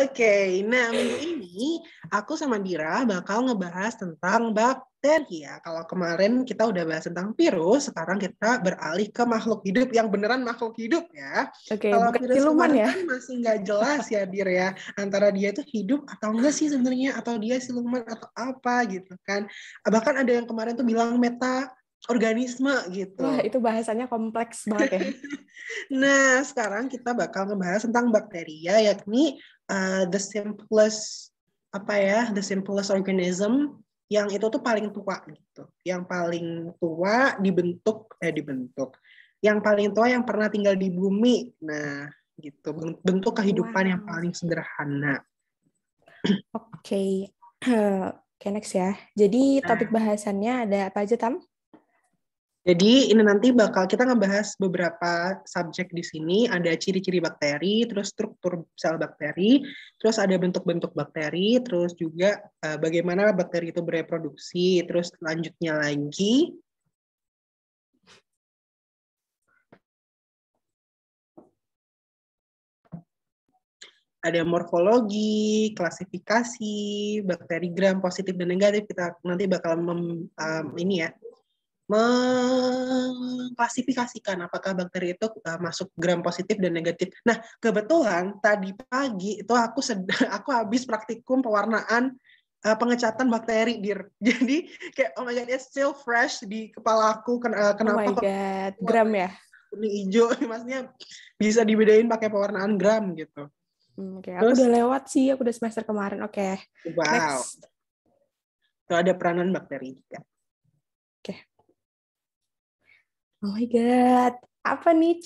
Oke, nah minggu ini aku sama Dira bakal ngebahas tentang bakteri ya. Kalau kemarin kita udah bahas tentang virus, sekarang kita beralih ke makhluk hidup yang beneran makhluk hidup ya. Oke, Kalau bukan virus siluman kemarin ya. kan masih nggak jelas ya Dir ya, antara dia itu hidup atau enggak sih sebenarnya, atau dia siluman atau apa gitu kan. Bahkan ada yang kemarin tuh bilang meta organisme Wah, gitu. itu bahasanya kompleks banget ya. Nah, sekarang kita bakal ngebahas tentang bakteria, yakni the simplest the simplest organism yang itu tuh paling tua gitu. Yang paling tua dibentuk. Yang paling tua yang pernah tinggal di bumi. Nah, gitu. Bentuk kehidupan yang Wow. paling sederhana. Oke. Oke, next ya. Jadi Nah, topik bahasannya ada apa aja, Tam? jadi ini nanti bakal kita ngebahas beberapa subjek di sini. Ada ciri-ciri bakteri, terus struktur sel bakteri, terus ada bentuk-bentuk bakteri, terus juga bagaimana bakteri itu bereproduksi, terus lanjutnya lagi ada morfologi, klasifikasi, bakteri gram positif dan negatif. Kita nanti bakal mengklasifikasikan apakah bakteri itu masuk gram positif dan negatif. Nah, kebetulan tadi pagi itu aku habis praktikum pewarnaan pengecatan bakteri, Dir. Jadi kayak oh my god, it's still fresh di kepala aku. Oh my Kenapa God, gram warnanya ya? kuning hijau? Maksudnya bisa dibedain pakai pewarnaan gram gitu. Oke, aku Terus, udah lewat sih, aku udah semester kemarin. Oke, wow, next. itu ada peranan bakteri juga. Oke. Oh my God, apa nih?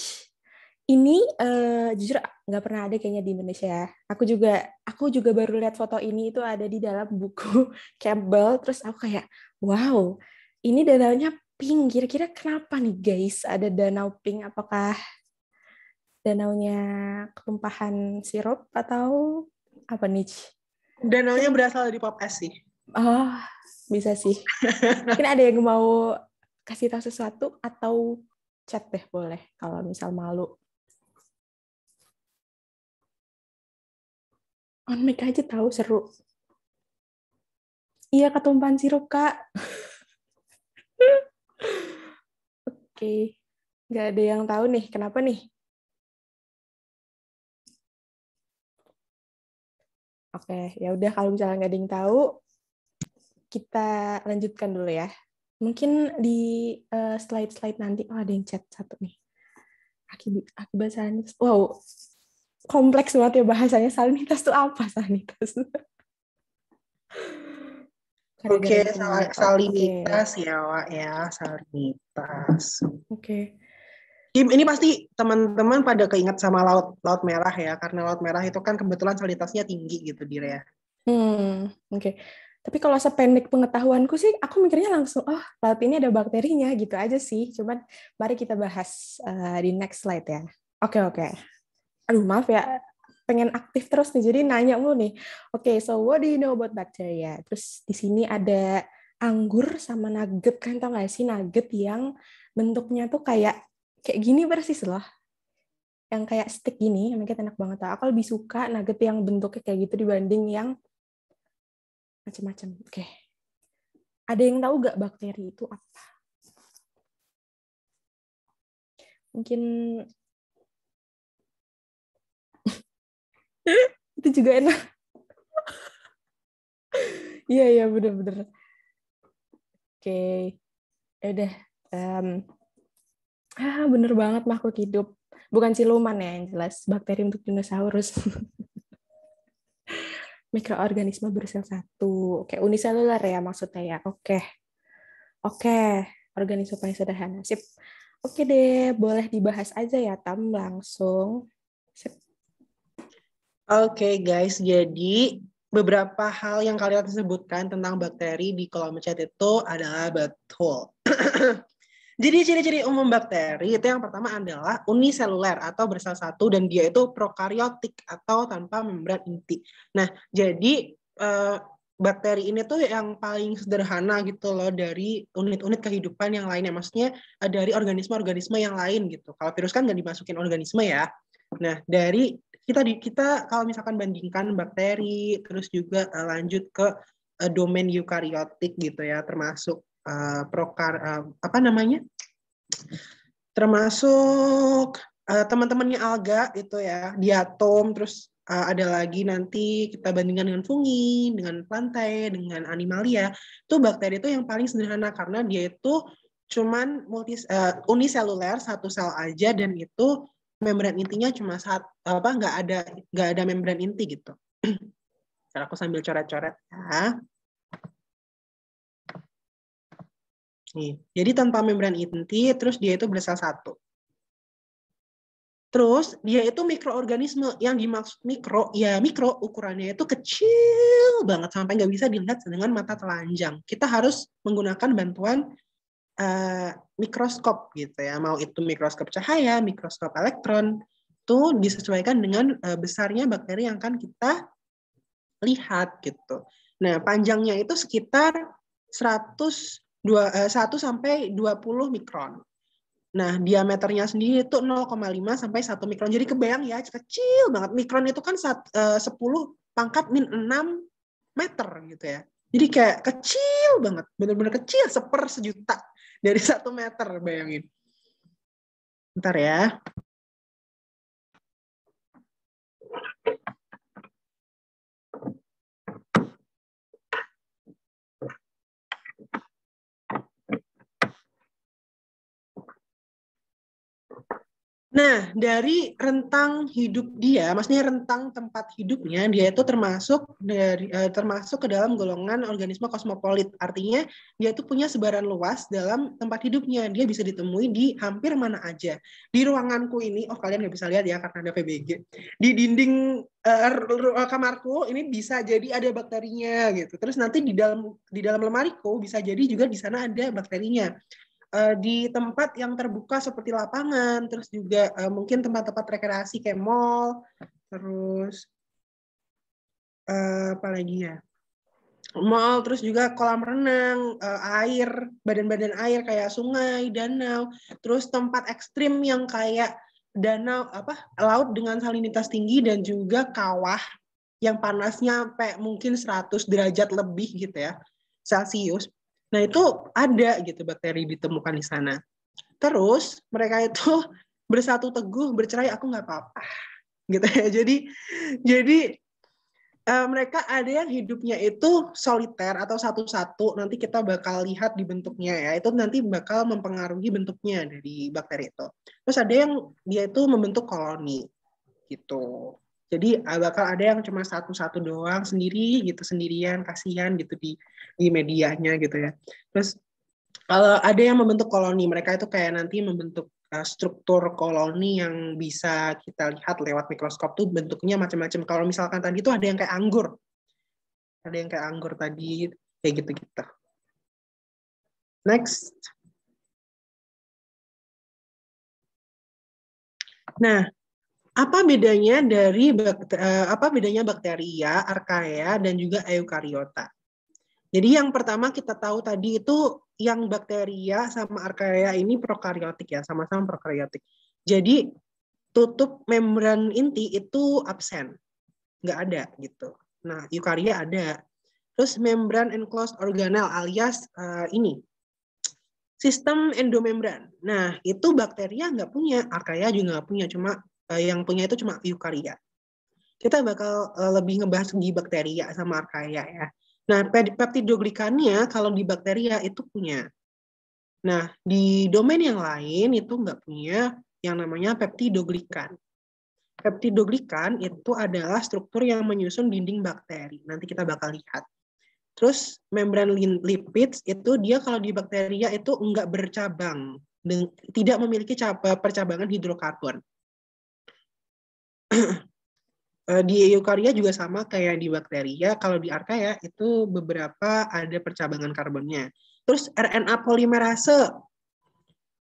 Ini jujur nggak pernah ada kayaknya di Indonesia ya. Aku juga baru lihat foto ini itu ada di dalam buku Campbell. Terus aku kayak, wow, ini danaunya pink. Kira-kira kenapa nih guys ada danau pink? Apakah danaunya ketumpahan sirup atau apa nih? Danaunya Mungkin, berasal dari pop es sih. oh bisa sih. Mungkin ada yang mau kasih tahu sesuatu atau chat deh boleh kalau misal malu. On mic aja tahu seru. Iya, ketumpahan sirup, Kak. Oke. Nggak ada yang tahu nih. Kenapa nih? Oke, ya udah kalau misalnya nggak ada yang tahu, kita lanjutkan dulu ya. Mungkin di slide-slide nanti, oh ada yang chat satu nih. Akibat salinitas. Wow, kompleks banget ya bahasanya. Salinitas itu apa salinitas? Oke, Gara-gara kimia. Oke. salinitas ya, Wak ya, salinitas. Oke. Ini pasti teman-teman pada keinget sama laut laut merah ya, karena laut merah itu kan kebetulan salinitasnya tinggi gitu, Dir ya. Oke. Tapi kalau sependek pengetahuanku sih, aku mikirnya langsung, oh, laut ini ada bakterinya gitu aja sih. Cuman mari kita bahas di next slide ya. Oke. Aduh, maaf ya, pengen aktif terus nih, jadi nanya mulu nih. Oke, so what do you know about bacteria? Terus di sini ada anggur sama nugget, kan tau nggak sih nugget yang bentuknya tuh kayak gini persis loh. Yang kayak stick gini, yang enak banget. Aku lebih suka nugget yang bentuknya kayak gitu dibanding yang macam-macam. Oke. Ada yang tahu nggak bakteri itu apa? Mungkin itu juga enak. Iya, bener-bener. Oke. Ya udah. Bener banget makhluk hidup. Bukan siluman ya yang jelas. Bakteri untuk dinosaurus. Mikroorganisme bersel satu. Oke, uniseluler ya maksudnya ya. Oke. Organisme paling sederhana. Sip. Oke deh, boleh dibahas aja ya, Tam, langsung. Sip. Oke guys, jadi beberapa hal yang kalian sebutkan tentang bakteri di kolom chat itu adalah betul. Jadi ciri-ciri umum bakteri itu yang pertama adalah uniseluler atau bersel satu dan dia itu prokaryotik atau tanpa membran inti. Nah, jadi bakteri ini tuh yang paling sederhana gitu loh dari unit-unit kehidupan yang lainnya. Maksudnya dari organisme-organisme yang lain gitu. Kalau virus kan nggak dimasukin organisme ya. Nah, dari kita kalau misalkan bandingkan bakteri, terus juga lanjut ke domain eukariotik gitu ya, termasuk termasuk teman-temannya alga itu ya, diatom, terus ada lagi nanti kita bandingkan dengan fungi, dengan plantae, dengan animalia. Itu bakteri itu yang paling sederhana karena dia itu cuman uniseluler, satu sel aja, dan itu membran intinya cuma nggak ada membran inti gitu. Ntar aku sambil coret-coret ya. Nih, jadi tanpa membran inti, terus dia itu bersel satu. Terus dia itu mikroorganisme, yang dimaksud mikro, ya mikro ukurannya itu kecil banget sampai nggak bisa dilihat dengan mata telanjang. Kita harus menggunakan bantuan mikroskop gitu ya, mau itu mikroskop cahaya, mikroskop elektron, itu disesuaikan dengan besarnya bakteri yang akan kita lihat gitu. Nah, panjangnya itu sekitar 1 sampai 20 mikron. Nah, diameternya sendiri itu 0,5 sampai 1 mikron. Jadi kebayang ya, kecil banget. Mikron itu kan 10 pangkat min 6 meter gitu ya. Jadi kayak kecil banget, benar-benar kecil, 1/1.000.000 dari 1 meter, bayangin. Bentar ya. Nah, dari rentang hidup dia, maksudnya rentang tempat hidupnya, dia itu termasuk ke dalam golongan organisme kosmopolit. Artinya dia itu punya sebaran luas dalam tempat hidupnya. Dia bisa ditemui di hampir mana aja. Di ruanganku ini, kalian nggak bisa lihat ya karena ada PBG. Di dinding kamarku ini bisa jadi ada bakterinya gitu. Terus nanti di dalam lemariku bisa jadi juga di sana ada bakterinya. Di tempat yang terbuka seperti lapangan, terus juga mungkin tempat-tempat rekreasi kayak mall, terus apa lagi ya? Mall, terus juga kolam renang, air, badan-badan air kayak sungai, danau, terus tempat ekstrim yang kayak danau, laut dengan salinitas tinggi, dan juga kawah yang panasnya sampai mungkin 100 derajat lebih gitu ya, Celcius. Nah, itu ada gitu bakteri ditemukan di sana. Terus mereka itu bersatu teguh, bercerai, aku nggak apa-apa gitu ya. Jadi mereka ada yang hidupnya itu soliter atau satu-satu. Nanti kita bakal lihat di bentuknya ya. Itu nanti bakal mempengaruhi bentuknya dari bakteri itu. Terus ada yang dia itu membentuk koloni gitu. Jadi bakal ada yang cuma satu-satu doang sendiri gitu, sendirian, kasihan gitu di medianya gitu ya. Terus kalau ada yang membentuk koloni, mereka itu kayak nanti membentuk struktur koloni yang bisa kita lihat lewat mikroskop tuh bentuknya macam-macam. Kalau misalkan tadi tuh ada yang kayak anggur. Ada yang kayak anggur tadi, kayak gitu-gitu. Next. Nah, apa bedanya bakteria, archaea, dan juga eukariota? Jadi yang pertama kita tahu tadi itu yang bakteria sama archaea ini prokariotik ya, sama-sama prokariotik. Jadi tutup membran inti itu absen, nggak ada gitu. Nah, eukaria ada. Terus membran enclosed organelle alias ini sistem endomembran. Nah, itu bakteria nggak punya, archaea juga nggak punya, cuma yang punya itu cuma eukaria. Kita bakal lebih ngebahas di bakteria sama archaea ya. Nah, peptidoglikannya kalau di bakteria itu punya. Nah, di domain yang lain itu nggak punya yang namanya peptidoglikan. Peptidoglikan itu adalah struktur yang menyusun dinding bakteri. Nanti kita bakal lihat. Terus membran lipids itu dia kalau di bakteria itu enggak bercabang, tidak memiliki percabangan hidrokarbon. Di eukaria juga sama kayak di bakteria, kalau di archaea itu beberapa ada percabangan karbonnya. Terus RNA polimerase,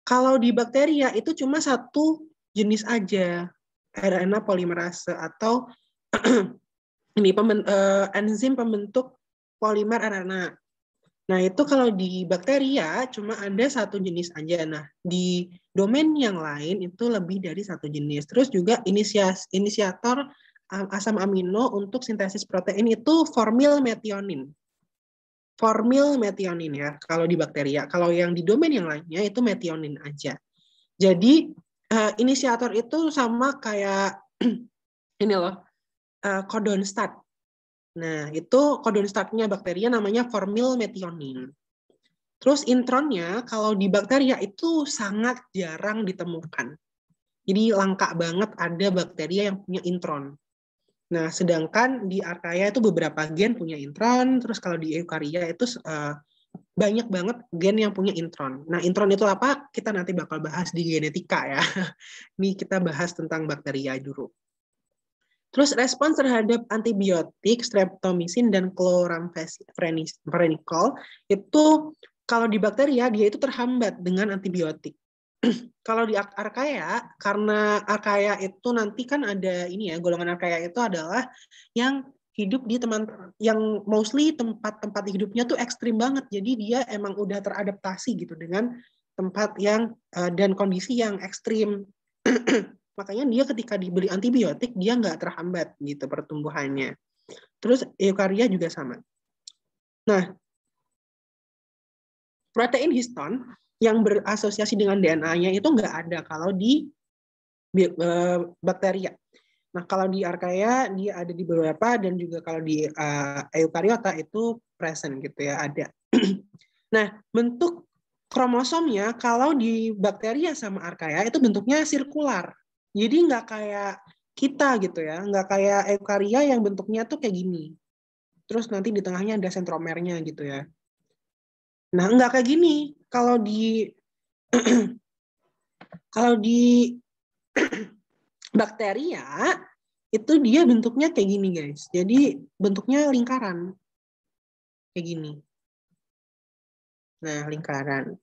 kalau di bakteria itu cuma satu jenis aja, RNA polimerase atau ini enzim pembentuk polimer RNA. Nah, itu kalau di bakteri ya cuma ada satu jenis aja. Nah, di domain yang lain itu lebih dari satu jenis. Terus juga inisiator asam amino untuk sintesis protein itu formil metionin. Formil metionin ya, kalau di bakteri ya. Kalau yang di domain yang lainnya itu metionin aja. Jadi, inisiator itu sama kayak ini loh, codon start. Nah, itu codon startnya bakteri namanya formil metionin. Terus intronnya kalau di bakteria itu sangat jarang ditemukan. Jadi langka banget ada bakteria yang punya intron. Nah, sedangkan di archaea itu beberapa gen punya intron, terus kalau di eukarya itu banyak banget gen yang punya intron. Nah, intron itu apa? Kita nanti bakal bahas di genetika ya. Ini kita bahas tentang bakteria dulu. Terus respons terhadap antibiotik, streptomycin, dan chloramphenicol itu kalau di bakteria dia itu terhambat dengan antibiotik. Kalau di archaea, karena archaea itu nanti kan ada ini ya, golongan archaea itu adalah yang hidup di yang mostly tempat-tempat hidupnya tuh ekstrim banget. Jadi dia emang udah teradaptasi gitu dengan tempat yang dan kondisi yang ekstrim. Makanya dia ketika diberi antibiotik dia nggak terhambat gitu pertumbuhannya. Terus eukarya juga sama. Nah, protein histon yang berasosiasi dengan DNA-nya itu nggak ada kalau di bakteria. Nah, kalau di archaea dia ada di beberapa dan juga kalau di eukariota itu present gitu ya, ada. Nah, bentuk kromosomnya kalau di bakteria sama archaea itu bentuknya sirkular. Jadi nggak kayak kita gitu ya, nggak kayak eukaria yang bentuknya tuh kayak gini. Terus nanti di tengahnya ada sentromernya gitu ya. Nah, nggak kayak gini. Kalau di bakteria itu dia bentuknya kayak gini guys. Jadi bentuknya lingkaran kayak gini. Nah, lingkaran.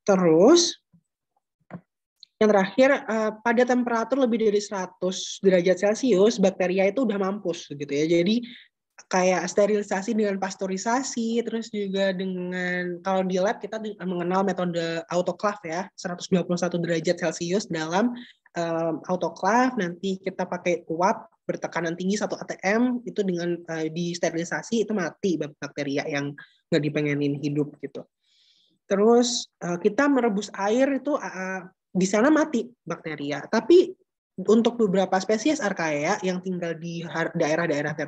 Terus yang terakhir pada temperatur lebih dari 100 derajat Celcius bakteria itu udah mampus gitu ya. Jadi kayak sterilisasi dengan pasteurisasi, terus juga dengan kalau di lab kita mengenal metode autoclave ya, 121 derajat Celcius dalam autoclave, nanti kita pakai uap bertekanan tinggi 1 atm itu dengan disterilisasi itu mati bakteria yang nggak dipengenin hidup gitu. Terus kita merebus air itu di sana mati bakteria. Tapi untuk beberapa spesies archaea yang tinggal di daerah-daerah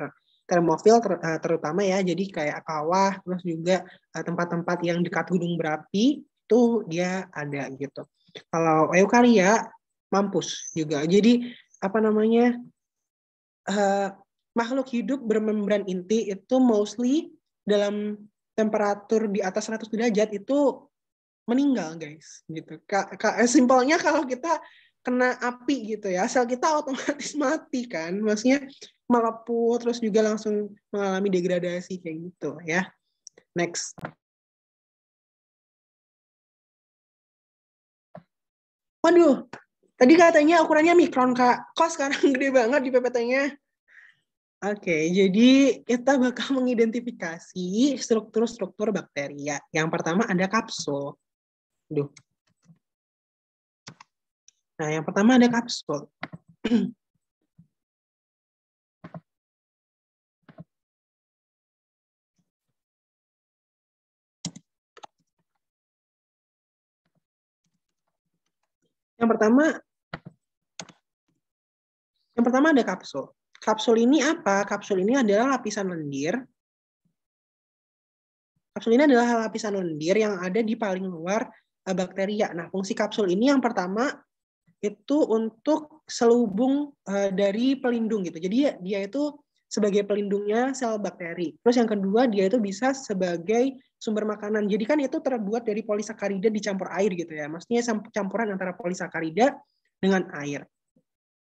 termofil terutama ya, jadi kayak kawah, terus juga tempat-tempat yang dekat gunung berapi itu dia ada gitu. Kalau eukarya mampus juga. Jadi apa namanya makhluk hidup bermembran inti itu mostly dalam temperatur di atas 100 derajat itu meninggal guys gitu. Simpelnya kalau kita kena api gitu ya, sel kita otomatis mati kan, maksudnya melepuh terus juga langsung mengalami degradasi kayak gitu ya. Next. Waduh, tadi katanya ukurannya mikron Kak, kok sekarang gede banget di PPT-nya. Oke, jadi kita bakal mengidentifikasi struktur-struktur bakteria. Yang pertama ada kapsul. Duh. Nah, yang pertama ada kapsul. Yang pertama ada kapsul. Kapsul ini apa? Kapsul ini adalah lapisan lendir. Kapsul ini adalah lapisan lendir yang ada di paling luar bakteria. Nah, fungsi kapsul ini yang pertama itu untuk selubung dari pelindung gitu. Jadi dia itu sebagai pelindungnya sel bakteri. Terus yang kedua dia itu bisa sebagai sumber makanan. Jadi kan itu terbuat dari polisakarida dicampur air gitu ya. Maksudnya campuran antara polisakarida dengan air.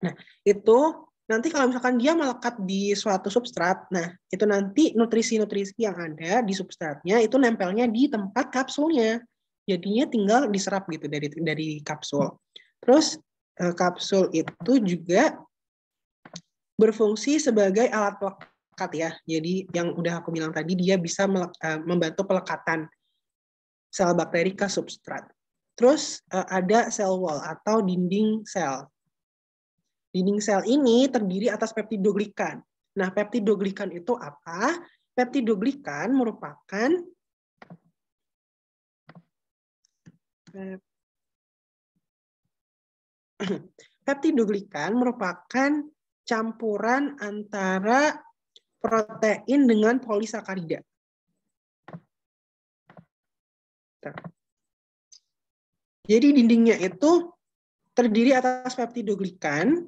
Nah, itu nanti kalau misalkan dia melekat di suatu substrat, nah itu nanti nutrisi-nutrisi yang ada di substratnya itu nempelnya di tempat kapsulnya. Jadinya tinggal diserap gitu dari kapsul. Terus kapsul itu juga berfungsi sebagai alat pelekatan melekat ya. Jadi yang udah aku bilang tadi, dia bisa membantu pelekatan sel bakteri ke substrat. Terus ada cell wall atau dinding sel. Dinding sel ini terdiri atas peptidoglikan. Nah, peptidoglikan itu apa? Peptidoglikan merupakan campuran antara protein dengan polisakarida. Jadi dindingnya itu terdiri atas peptidoglikan,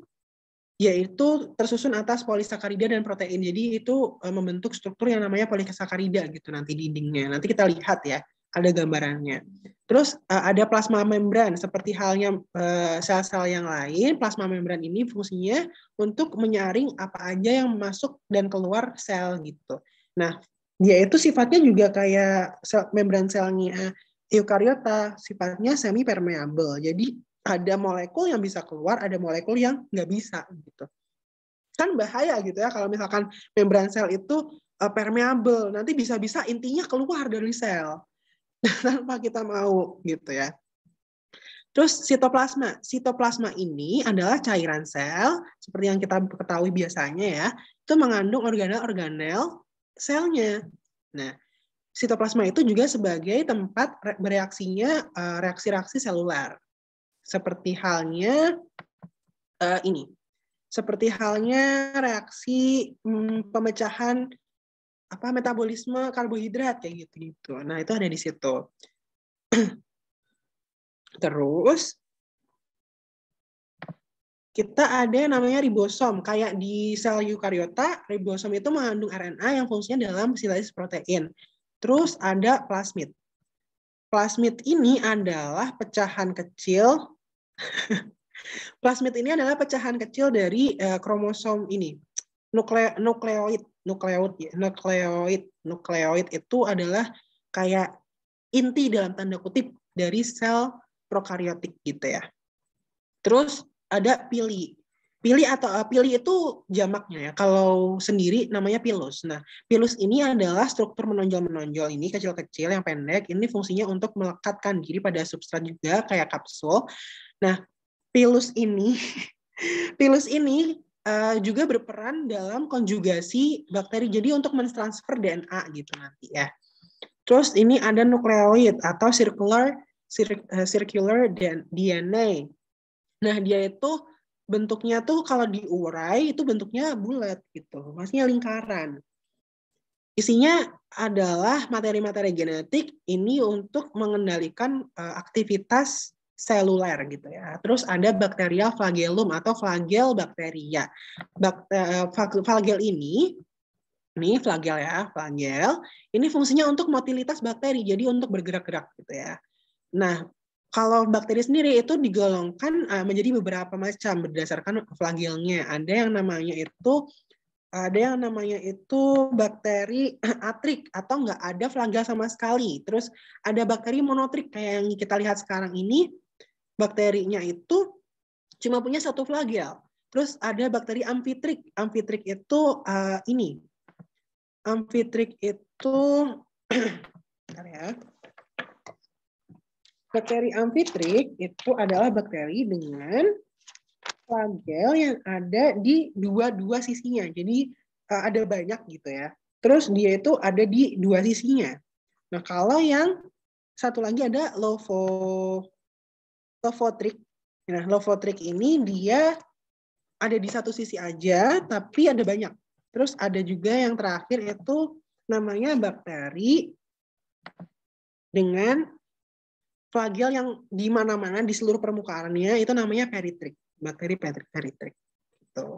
yaitu tersusun atas polisakarida dan protein. Jadi itu membentuk struktur yang namanya polisakarida gitu nanti dindingnya. Nanti kita lihat ya, ada gambarannya. Terus ada plasma membran, seperti halnya sel-sel yang lain. Plasma membran ini fungsinya untuk menyaring apa aja yang masuk dan keluar sel gitu. Nah, dia itu sifatnya juga kayak membran selnya eukariota, sifatnya semi permeable. Jadi ada molekul yang bisa keluar, ada molekul yang nggak bisa gitu. Kan bahaya gitu ya kalau misalkan membran sel itu permeable, nanti bisa-bisa intinya keluar dari sel tanpa kita mau gitu ya. Terus sitoplasma. Sitoplasma ini adalah cairan sel seperti yang kita ketahui biasanya ya, itu mengandung organel-organel selnya. Nah, sitoplasma itu juga sebagai tempat bereaksinya reaksi-reaksi seluler. Seperti halnya ini. Seperti halnya reaksi pemecahan metabolisme karbohidrat kayak gitu. Nah, itu ada di situ. Terus kita ada yang namanya ribosom. Kayak di sel eukariota, ribosom itu mengandung RNA yang fungsinya dalam sintesis protein. Terus ada plasmid. Plasmid ini adalah pecahan kecil. Plasmid ini adalah pecahan kecil dari kromosom ini. Nukleoid itu adalah kayak inti dalam tanda kutip dari sel prokaryotik gitu ya. Terus ada pili. Pili itu jamaknya ya. Kalau sendiri namanya pilus. Nah, pilus ini adalah struktur menonjol-menonjol ini kecil-kecil yang pendek. Ini fungsinya untuk melekatkan diri pada substrat juga kayak kapsul. Nah, pilus ini juga berperan dalam konjugasi bakteri. Jadi untuk mentransfer DNA gitu nanti ya. Terus ini ada nukleoid atau circular DNA. Nah, dia itu bentuknya tuh kalau diurai itu bentuknya bulat gitu, maksudnya lingkaran. Isinya adalah materi-materi genetik ini untuk mengendalikan aktivitas seluler gitu ya. Terus ada bakterial flagellum atau flagel bakteria. Flagel ini flagel ya, flagel. Ini fungsinya untuk motilitas bakteri, jadi untuk bergerak-gerak gitu ya. Nah, kalau bakteri sendiri itu digolongkan menjadi beberapa macam berdasarkan flagelnya. Ada yang namanya itu bakteri atrik atau nggak ada flagel sama sekali. Terus ada bakteri monotrik kayak yang kita lihat sekarang ini, bakterinya itu cuma punya satu flagel. Terus ada bakteri amfitrik. Amfitrik itu Amfitrik itu bentar ya. Bakteri amfitrik itu adalah bakteri dengan flagel yang ada di dua sisinya. Jadi ada banyak gitu ya. Terus dia itu ada di dua sisinya. Nah, kalau yang satu lagi ada lovotrik. Nah, lovotrik ini dia ada di satu sisi aja, tapi ada banyak. Terus ada juga yang terakhir itu namanya bakteri dengan flagel yang di mana-mana di seluruh permukaannya, itu namanya peritrik. Bakteri peritrik. Gitu.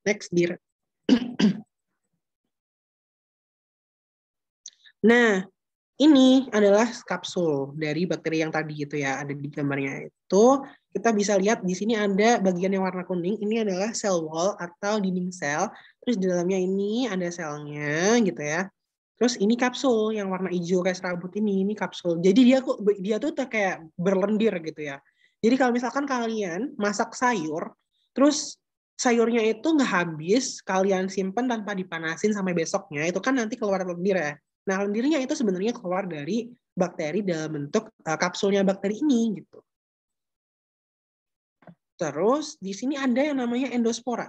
Next, Dir. Nah, ini adalah kapsul dari bakteri yang tadi gitu ya, ada di gambarnya itu. Kita bisa lihat di sini ada bagian yang warna kuning, ini adalah cell wall atau dinding sel. Terus di dalamnya ini ada selnya gitu ya. Terus ini kapsul yang warna hijau kayak serabut ini kapsul. Jadi dia tuh kayak berlendir gitu ya. Jadi kalau misalkan kalian masak sayur, terus sayurnya itu nggak habis, kalian simpen tanpa dipanasin sampai besoknya, itu kan nanti keluar lendir ya. Nah, lendirnya itu sebenarnya keluar dari bakteri dalam bentuk kapsulnya bakteri ini gitu. Terus di sini ada yang namanya endospora.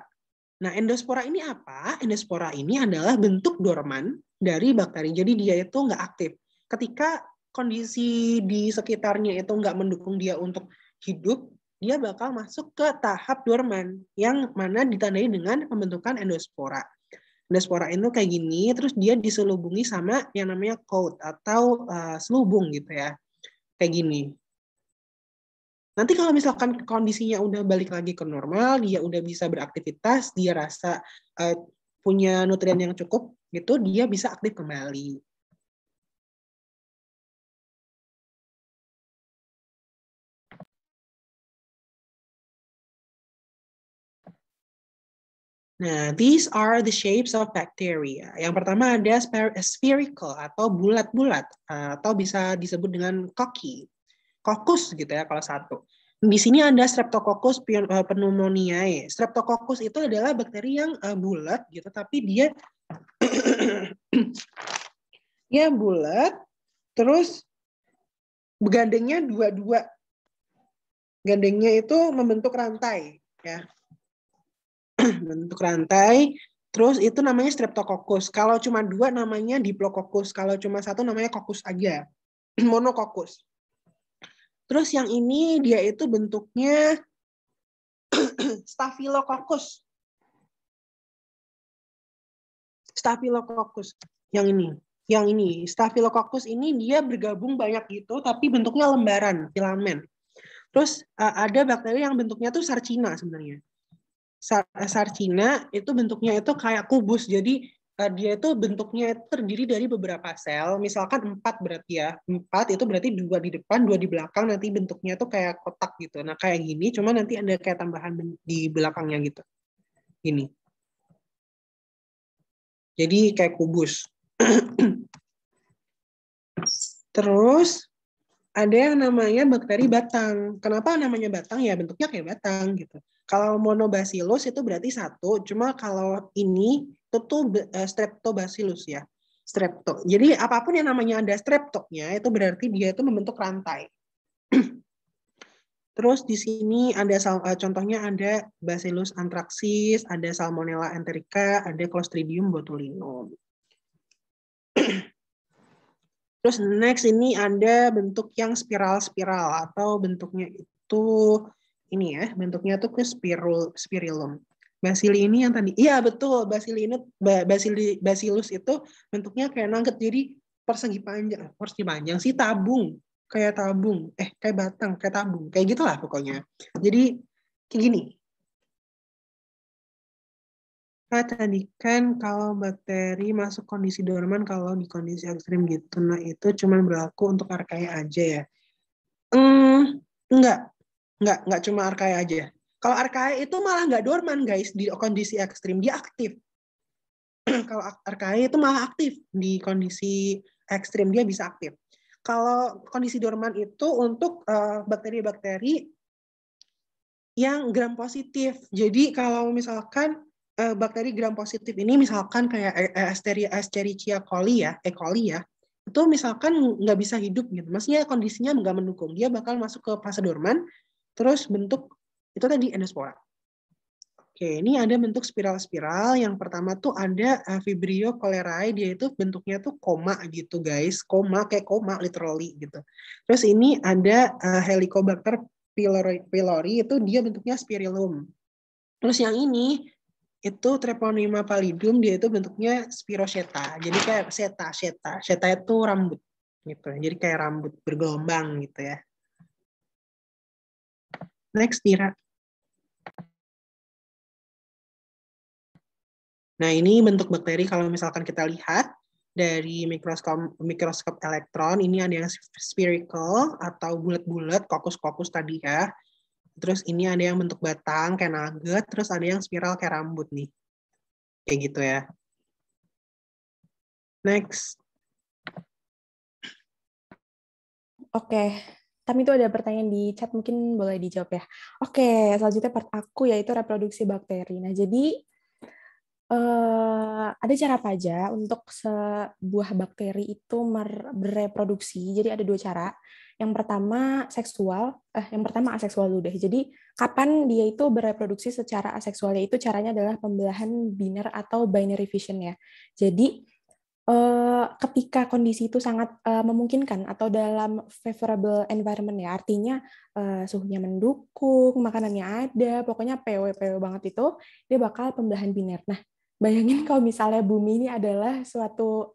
Nah, endospora ini apa? Endospora ini adalah bentuk dorman dari bakteri. Jadi dia itu nggak aktif. Ketika kondisi di sekitarnya itu nggak mendukung dia untuk hidup, dia bakal masuk ke tahap dorman yang mana ditandai dengan pembentukan endospora. Endospora itu kayak gini, terus dia diselubungi sama yang namanya coat atau selubung gitu ya. Kayak gini. Nanti kalau misalkan kondisinya udah balik lagi ke normal, dia udah bisa beraktivitas, dia rasa punya nutrien yang cukup, gitu, dia bisa aktif kembali. Nah, these are the shapes of bacteria. Yang pertama ada spherical atau bulat-bulat, atau bisa disebut dengan cocky. Coccus gitu ya kalau satu. Di sini ada Streptococcus pneumoniae. Streptococcus itu adalah bakteri yang bulat gitu, tapi dia dia bulat, terus gandengnya dua-dua. Gandengnya itu membentuk rantai, ya. Bentuk rantai. Terus itu namanya Streptococcus. Kalau cuma dua namanya Diplococcus. Kalau cuma satu namanya Coccus aja. Monococcus. Terus yang ini dia itu bentuknya Staphylococcus. Staphylococcus. Yang ini. Staphylococcus ini dia bergabung banyak gitu, tapi bentuknya lembaran, filamen. Terus ada bakteri yang bentuknya tuh sarcina sebenarnya. Sarcina itu bentuknya itu kayak kubus. Jadi dia itu bentuknya itu terdiri dari beberapa sel. Misalkan 4 berarti ya. 4 itu berarti 2 di depan, 2 di belakang. Nanti bentuknya tuh kayak kotak gitu. Nah kayak gini, cuma nanti ada kayak tambahan di belakangnya gitu. Gini. Jadi kayak kubus. Terus ada yang namanya bakteri batang. Kenapa namanya batang? Ya bentuknya kayak batang gitu. Kalau monobacillus itu berarti satu, cuma kalau ini itu tuh streptobacillus ya. Strepto. Jadi apapun yang namanya ada streptoknya itu berarti dia itu membentuk rantai. Terus di sini ada contohnya ada Bacillus anthracis, ada Salmonella enterica, ada Clostridium botulinum. Terus next ini ada bentuk yang spiral-spiral atau bentuknya itu ini ya, bentuknya tuh ke spirillum. Basili ini yang tadi, iya betul, Bacillus itu bentuknya kayak nugget, jadi persegi panjang sih, tabung, kayak batang, kayak tabung, kayak gitulah pokoknya. Jadi kayak gini. Tadi kan kalau bakteri masuk kondisi dorman kalau di kondisi ekstrim gitu, nah itu cuma berlaku untuk archaea aja ya. Enggak cuma archaea aja. Kalau archaea itu malah nggak dorman guys di kondisi ekstrim, dia aktif. Kalau archaea itu malah aktif di kondisi ekstrim, dia bisa aktif. Kalau kondisi dorman itu untuk bakteri-bakteri yang gram positif. Jadi kalau misalkan bakteri gram positif ini misalkan kayak Escherichia coli ya, E. coli ya, itu misalkan nggak bisa hidup gitu. Maksudnya kondisinya nggak mendukung. Dia bakal masuk ke fase dorman, terus bentuk itu tadi endospora. Oke, ini ada bentuk spiral-spiral. Yang pertama tuh ada Vibrio cholerae, dia itu bentuknya tuh koma gitu guys, kayak koma literally gitu. Terus ini ada Helicobacter pylori, itu dia bentuknya spirillum. Terus yang ini itu Treponema pallidum, dia itu bentuknya spirocheta. Jadi kayak seta itu rambut gitu. Jadi kayak rambut bergelombang gitu ya. Next, Tira. Nah, ini bentuk bakteri kalau misalkan kita lihat dari mikroskop elektron, ini ada yang spherical atau bulat-bulat, kokus-kokus tadi ya. Terus ini ada yang bentuk batang kayak nugget, terus ada yang spiral kayak rambut nih. Kayak gitu ya. Next. Oke, Tapi itu ada pertanyaan di chat, mungkin boleh dijawab ya. Oke, selanjutnya part aku yaitu reproduksi bakteri. Nah, jadi ada cara apa aja untuk sebuah bakteri itu bereproduksi. Jadi ada 2 cara. Yang pertama aseksual dulu deh. Jadi kapan dia itu bereproduksi secara aseksual, yaitu caranya adalah pembelahan biner atau binary fission ya. Jadi ketika kondisi itu sangat memungkinkan atau dalam favorable environment ya, artinya suhunya mendukung, makanannya ada, pokoknya PW banget itu, dia bakal pembelahan biner. Nah, bayangin kalau misalnya bumi ini adalah suatu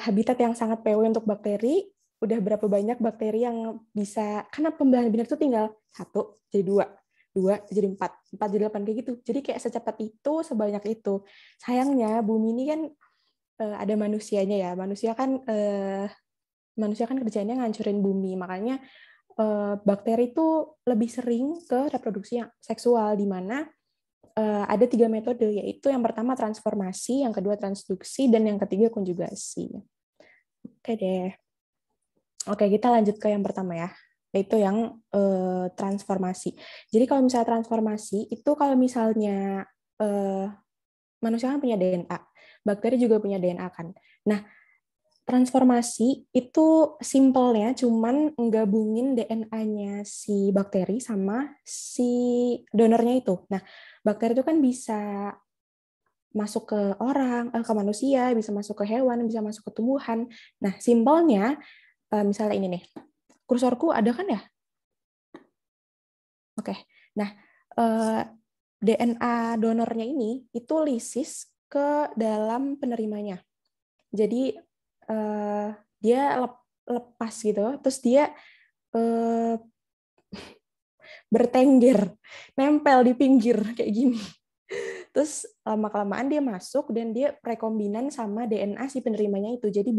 habitat yang sangat PW untuk bakteri, udah berapa banyak bakteri yang bisa, karena pembelahan biner itu tinggal 1 jadi 2 jadi 4 jadi 8 kayak gitu. Jadi kayak secepat itu, sebanyak itu. Sayangnya bumi ini kan ada manusianya ya. Manusia kan kerjanya ngancurin bumi. Makanya bakteri itu lebih sering ke reproduksi yang seksual, di mana ada 3 metode, yaitu yang pertama transformasi, yang kedua transduksi, dan yang ketiga konjugasi. Oke deh. Oke, kita lanjut ke yang pertama ya, yaitu yang transformasi. Jadi kalau misalnya transformasi, itu kalau misalnya manusia kan punya DNA, bakteri juga punya DNA kan. Nah, transformasi itu simpelnya cuman nggabungin DNA-nya si bakteri sama si donornya itu. Nah, bakteri itu kan bisa masuk ke orang, ke manusia, bisa masuk ke hewan, bisa masuk ke tumbuhan. Nah, simpelnya, misalnya ini nih, kursorku ada kan ya? Oke. Nah, DNA donornya ini itu lisis ke dalam penerimanya. Jadi dia lepas gitu, terus dia bertengger, nempel di pinggir kayak gini. Terus lama-kelamaan dia masuk dan dia rekombinan sama DNA si penerimanya itu. Jadi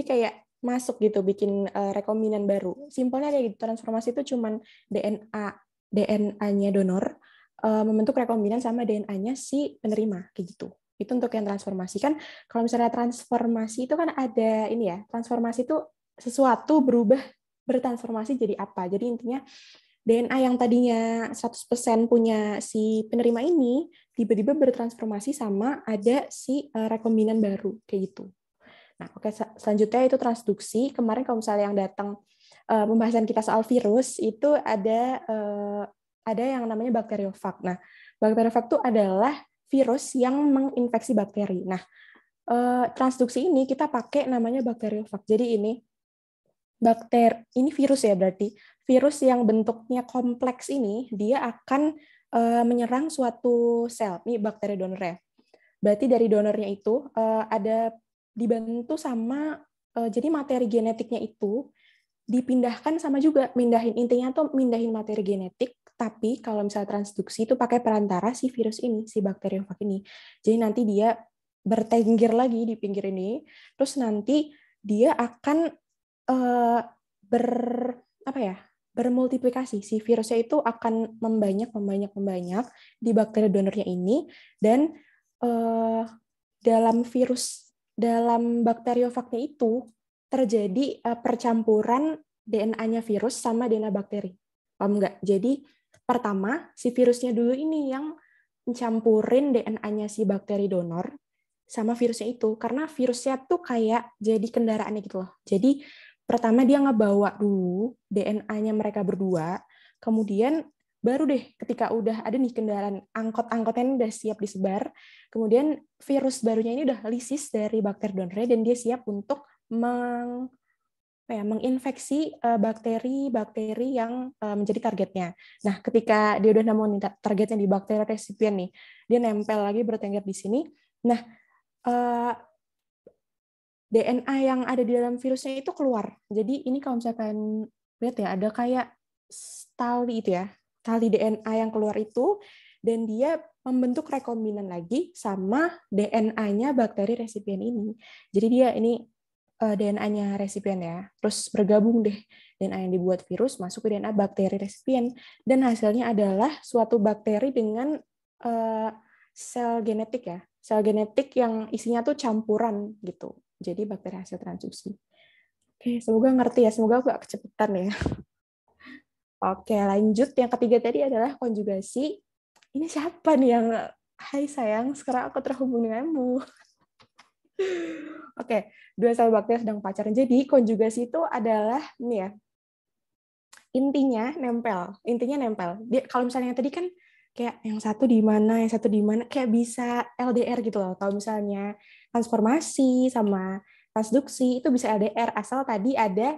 kayak masuk gitu, bikin rekombinan baru. Simpelnya kayak gitu, transformasi itu cuman DNA-nya donor membentuk rekombinan sama DNA-nya si penerima kayak gitu. Itu untuk yang transformasi. Kan kalau misalnya transformasi itu kan ada ini ya, transformasi itu sesuatu bertransformasi jadi apa. Jadi intinya DNA yang tadinya 100% punya si penerima ini tiba-tiba bertransformasi sama ada si rekombinan baru kayak gitu. Nah, oke, selanjutnya itu transduksi. Kemarin kalau misalnya yang datang pembahasan kita soal virus itu ada yang namanya bakteriofag. Nah, bakteriofag itu adalah virus yang menginfeksi bakteri. Nah, transduksi ini kita pakai namanya bakteriofag. Jadi ini virus ya, berarti virus yang bentuknya kompleks ini dia akan menyerang suatu sel. Ini bakteri donor ya. Berarti dari donornya itu ada dibantu sama jadi materi genetiknya itu dipindahkan sama juga intinya tuh mindahin materi genetik, tapi kalau misalnya transduksi itu pakai perantara si virus ini, si bakteriofag ini. Jadi nanti dia bertengger lagi di pinggir ini, terus nanti dia akan bermultiplikasi. Si virusnya itu akan membanyak di bakteri donornya ini, dan dalam bakteriofagnya itu terjadi percampuran DNA-nya virus sama DNA bakteri. Paham nggak? Jadi pertama si virusnya dulu ini yang mencampurin DNA-nya si bakteri donor sama virusnya itu, karena virusnya tuh kayak jadi kendaraannya gitu loh. Jadi pertama dia ngebawa dulu DNA-nya mereka berdua, kemudian baru deh ketika udah ada nih kendaraan angkot-angkotnya udah siap disebar, kemudian virus barunya ini udah lisis dari bakteri donornya dan dia siap untuk menginfeksi bakteri-bakteri yang menjadi targetnya. Nah, ketika dia udah nemuin targetnya di bakteri resipien nih, dia nempel lagi bertengger di sini. Nah, DNA yang ada di dalam virusnya itu keluar. Jadi ini kalau misalkan lihat ya, ada kayak tali itu ya, tali DNA yang keluar itu, dan dia membentuk rekombinan lagi sama DNA-nya bakteri resipien ini. Jadi dia ini DNA-nya resipien ya, terus bergabung deh DNA yang dibuat virus masuk ke DNA bakteri resipien, dan hasilnya adalah suatu bakteri dengan sel genetik ya, sel genetik yang isinya tuh campuran gitu. Jadi bakteri hasil transduksi. Oke, semoga ngerti ya. Semoga aku gak kecepatan ya. Oke, lanjut. Yang ketiga tadi adalah konjugasi. Ini siapa nih yang, hai sayang, sekarang aku terhubung denganmu. Oke, dua sel bakteri sedang pacaran. Jadi konjugasi itu adalah ini ya, intinya nempel. Dia kalau misalnya yang tadi kan kayak yang satu di mana, yang satu di mana, kayak bisa LDR gitu loh. Kalau misalnya transformasi sama transduksi itu bisa LDR asal tadi ada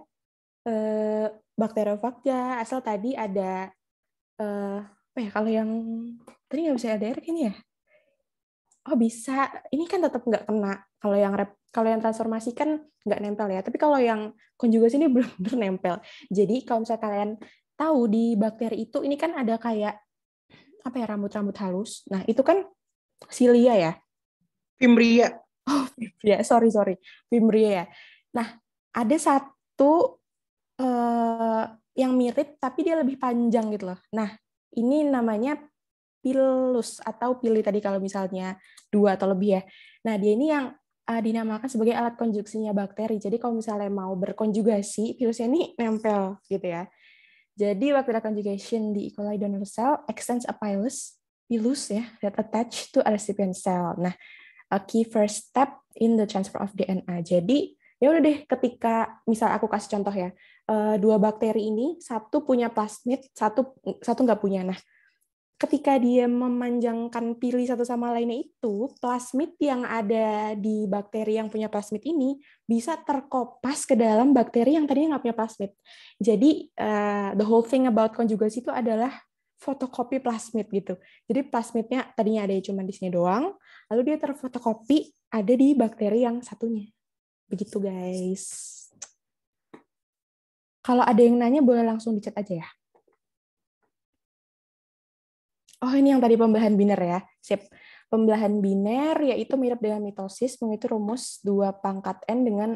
bakteriofagnya, asal tadi ada apa ya, kalau yang tadi nggak bisa LDR kayaknya ya. Oh bisa, ini kan tetap nggak kena. Kalau yang transformasi kan nggak nempel ya. Tapi kalau yang konjugasi ini benar-benar nempel. Jadi kalau misalnya kalian tahu di bakteri itu ini kan ada kayak apa ya, rambut-rambut halus. Nah itu kan silia ya. Fimbria. Oh ya, sorry Fimbria ya. Nah ada satu yang mirip tapi dia lebih panjang gitu loh. Nah ini namanya pilus atau pili tadi kalau misalnya 2 atau lebih ya. Nah, dia ini yang dinamakan sebagai alat konjugasinya bakteri. Jadi kalau misalnya mau berkonjugasi, pilusnya ini nempel gitu ya. Jadi bacterial conjugation di E. coli donor cell extends a pilus ya, that attach to a recipient cell. Nah, a key first step in the transfer of DNA. Jadi ya udah deh, ketika misal aku kasih contoh ya, dua bakteri ini satu punya plasmid, satu nggak punya. Nah, ketika dia memanjangkan pili satu sama lainnya itu, plasmid yang ada di bakteri yang punya plasmid ini bisa terkopas ke dalam bakteri yang tadinya nggak punya plasmid. Jadi, the whole thing about konjugasi itu adalah fotokopi plasmid gitu. Jadi plasmidnya tadinya ada cuma di sini doang, lalu dia terfotokopi ada di bakteri yang satunya. Begitu guys. Kalau ada yang nanya boleh langsung di chat aja ya. Oh, ini yang tadi pembelahan biner ya. Sip. Pembelahan biner yaitu mirip dengan mitosis, mengikuti rumus 2 pangkat N dengan,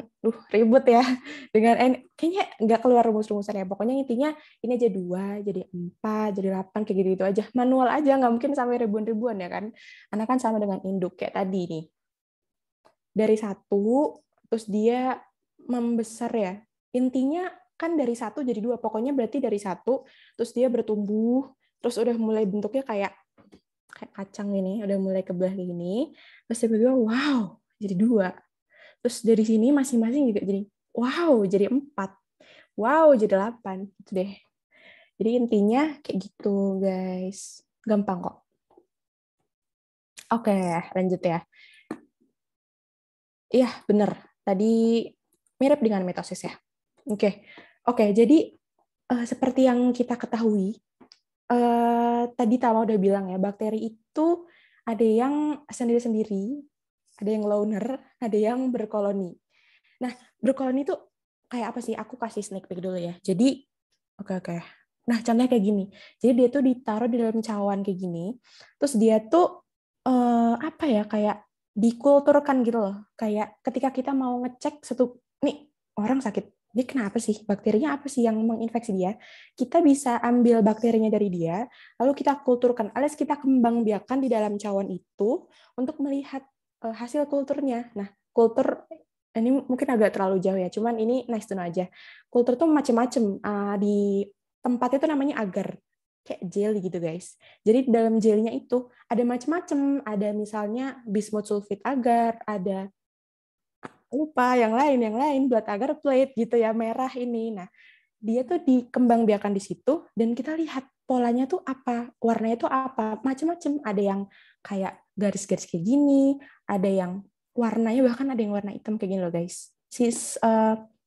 ribut ya. Dengan N, kayaknya nggak keluar rumus-rumusannya. Pokoknya intinya ini aja 2, jadi 4, jadi 8, kayak gitu-gitu aja. Manual aja, nggak mungkin sampai ribuan-ribuan ya kan. Karena kan sama dengan induk, kayak tadi nih. Dari 1, terus dia membesar ya. Intinya kan dari 1 jadi 2. Pokoknya berarti dari 1, terus dia bertumbuh, terus udah mulai bentuknya kayak kacang ini, udah mulai kebelah kayak gini, terus tiba-tiba wow jadi 2, terus dari sini masing-masing juga jadi wow jadi 4, wow jadi 8 gitu deh. Jadi intinya kayak gitu guys, gampang kok. Oke, lanjut ya. Iya bener, tadi mirip dengan mitosis ya. Oke, jadi seperti yang kita ketahui, tadi Tama udah bilang ya, bakteri itu ada yang sendiri-sendiri, ada yang loner, ada yang berkoloni. Nah, berkoloni itu kayak apa sih? Aku kasih sneak peek dulu ya. Jadi, oke. Nah, contohnya kayak gini. Jadi dia tuh ditaruh di dalam cawan kayak gini, terus dia tuh apa ya, kayak dikulturkan gitu loh. Kayak ketika kita mau ngecek nih orang sakit, dia kenapa sih? Bakterinya apa sih yang menginfeksi dia? Kita bisa ambil bakterinya dari dia, lalu kita kulturkan, alias kita kembangbiakan di dalam cawan itu untuk melihat hasil kulturnya. Nah, kultur ini mungkin agak terlalu jauh ya, cuman ini nice to know aja. Kultur tuh macam-macam. Di tempat itu namanya agar, kayak jelly gitu guys. Jadi dalam jelly-nya itu ada macam-macam. Ada misalnya bismuth sulfit agar, ada lupa yang lain blood agar plate gitu ya, merah ini. Nah, dia tuh dikembangbiakan di situ dan kita lihat polanya tuh apa, warnanya tuh apa, macam-macam. Ada yang kayak garis-garis kayak gini, ada yang warnanya bahkan ada yang warna hitam kayak gini loh guys.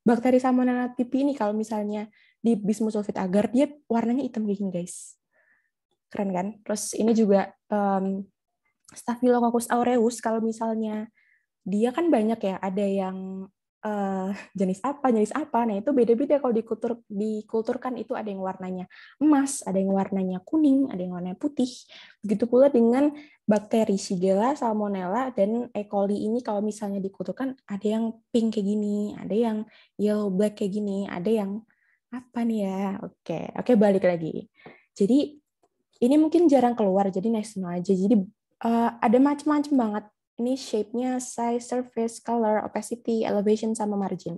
Bakteri Salmonella typhi ini kalau misalnya di bismuth sulfit agar, dia warnanya hitam kayak gini guys. Keren kan? Terus ini juga Staphylococcus aureus, kalau misalnya dia kan banyak ya, ada yang jenis apa. Nah, itu beda-beda kalau dikulturkan itu ada yang warnanya emas, ada yang warnanya kuning, ada yang warnanya putih. Begitu pula dengan bakteri Shigella, Salmonella, dan E. coli ini kalau misalnya dikulturkan ada yang pink kayak gini, ada yang yellow black kayak gini, ada yang apa nih ya? Oke, balik lagi. Jadi ini mungkin jarang keluar, jadi nice to know aja. Jadi ada macam-macam banget. Ini shape-nya, size, surface, color, opacity, elevation, sama margin.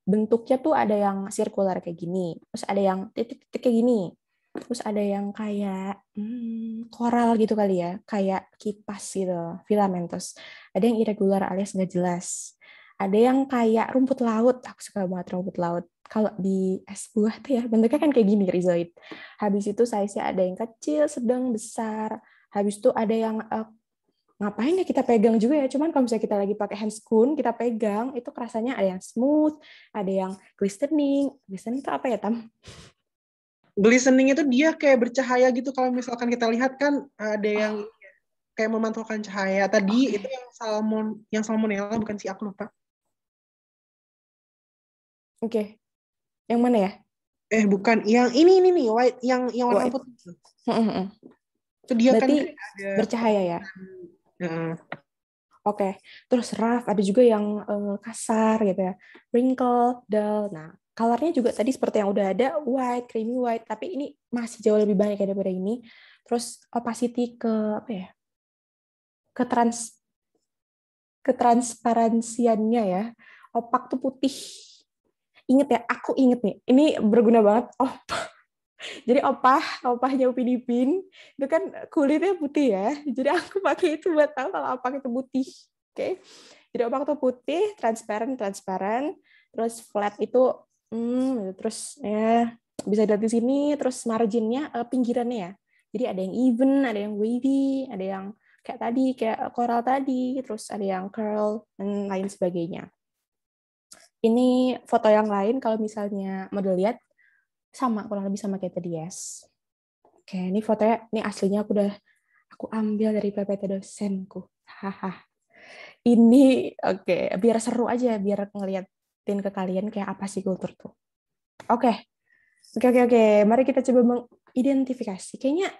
bentuknya tuh ada yang sirkular kayak gini, terus ada yang titik-titik kayak gini, terus ada yang kayak koral gitu kali ya, kayak kipas gitu, filamentous. Ada yang irregular alias nggak jelas. Ada yang kayak rumput laut, aku suka banget rumput laut. Kalau di es buah tuh ya, bentuknya kan kayak gini, rhizoid. Habis itu size-nya ada yang kecil, sedang, besar. Habis itu ada yang ngapain ya kita pegang juga ya, cuman kalau misalnya kita lagi pakai handscoon, kita pegang, itu rasanya ada yang smooth, ada yang glistening. Glistening itu apa ya, Tam? Glistening itu dia kayak bercahaya gitu. Kalau misalkan kita lihat kan ada yang kayak memantulkan cahaya. Tadi itu yang salmonella bukan sih, aku lupa. Oke. Yang mana ya? Bukan. Yang ini nih, white, yang warna White. putih. Itu dia berarti kan ada bercahaya ya? Oke. Terus rough, ada juga yang kasar gitu ya. Wrinkle, dull. Nah, colornya juga tadi seperti yang udah ada, white, creamy white, tapi ini masih jauh lebih banyak daripada ini. Terus opacity ke apa ya? Ketransparansiannya ya. Opak tuh putih. Ingat ya, aku inget nih. Ini berguna banget. Jadi opahnya Upin Ipin itu kan kulitnya putih ya. Jadi aku pakai itu buat tahu kalau opak itu putih. Oke. Jadi opak itu putih, transparan. Terus flat itu terus ya bisa dilihat di sini, terus marginnya pinggirannya ya. Jadi ada yang even, ada yang wavy, ada yang kayak tadi kayak coral tadi, terus ada yang curl dan lain sebagainya. Ini foto yang lain kalau misalnya mau dilihat sama, kurang lebih sama kayak tadi, yes. Oke, ini fotonya, ini aslinya aku ambil dari PPT dosenku. Haha. Ini oke, biar seru aja, biar ngeliatin ke kalian kayak apa sih kultur tuh. Oke. Mari kita coba mengidentifikasi. Kayaknya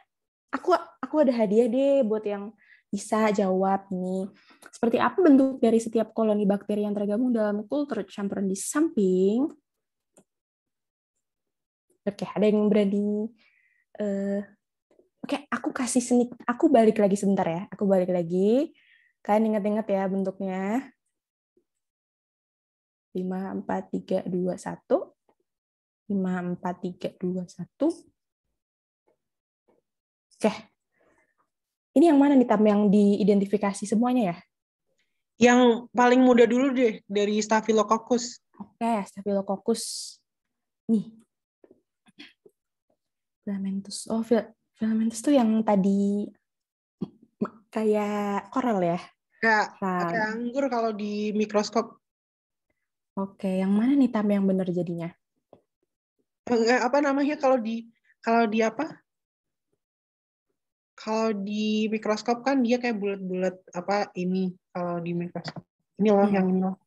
aku ada hadiah deh buat yang bisa jawab nih. Seperti apa bentuk dari setiap koloni bakteri yang tergabung dalam kultur campuran di samping? Oke, ada yang berani. Oke, aku kasih aku balik lagi sebentar ya. Aku balik lagi. Kalian ingat-ingat ya bentuknya. 5, 4, 3, 2, 1. 5, 4, 3, 2, 1. Oke. Ini yang mana nih, Tam? Yang diidentifikasi semuanya ya? Yang paling muda dulu deh, dari Staphylococcus. Oke, Staphylococcus. Nih. Filamentus. Oh, filamentus tuh yang tadi kayak koral ya? Kayak anggur kalau di mikroskop. Oke, yang mana nih, Tam, yang benar jadinya? Apa namanya kalau di apa? Kalau di mikroskop kan dia kayak bulat-bulat apa ini kalau di mikroskop. Ini loh yang ini loh.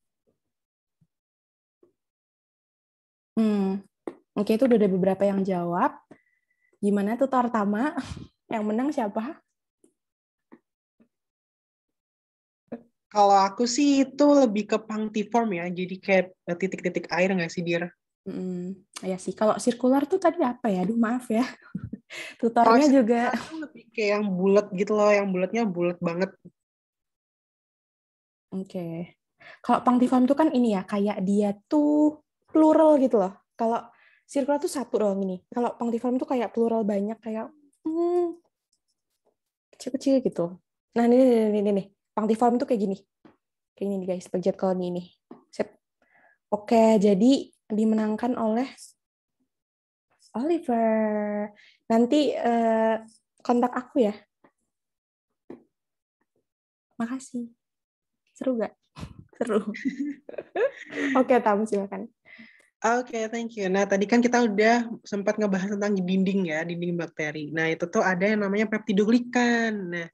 Oke, itu udah ada beberapa yang jawab. Gimana tuh Tartama? Yang menang siapa? Kalau aku sih itu lebih ke punctiform ya, jadi kayak titik-titik air nggak sih, Dir? Ya sih, kalau sirkular tuh tadi apa ya? Aduh, maaf ya. Kalau Tutornya juga. itu lebih kayak yang bulat gitu loh, yang bulatnya bulat banget. Oke. Kalau punctiform tuh kan ini ya, kayak dia tuh plural gitu loh. Kalau sirkular tuh satu doang ini. Kalau punctiform tuh kayak plural banyak, kayak kecil-kecil gitu. Nah, ini nih. Punctiform tuh kayak gini. Kayak ini nih guys, pencet koloni ini. Sip. Oke, jadi dimenangkan oleh Oliver. Nanti kontak aku ya. Makasih. Seru gak? Seru. Oke, Tam, silakan. Oke, thank you. Nah, tadi kan kita udah sempat ngebahas tentang dinding ya, dinding bakteri. Nah, itu tuh ada yang namanya peptidoglikan. Nah,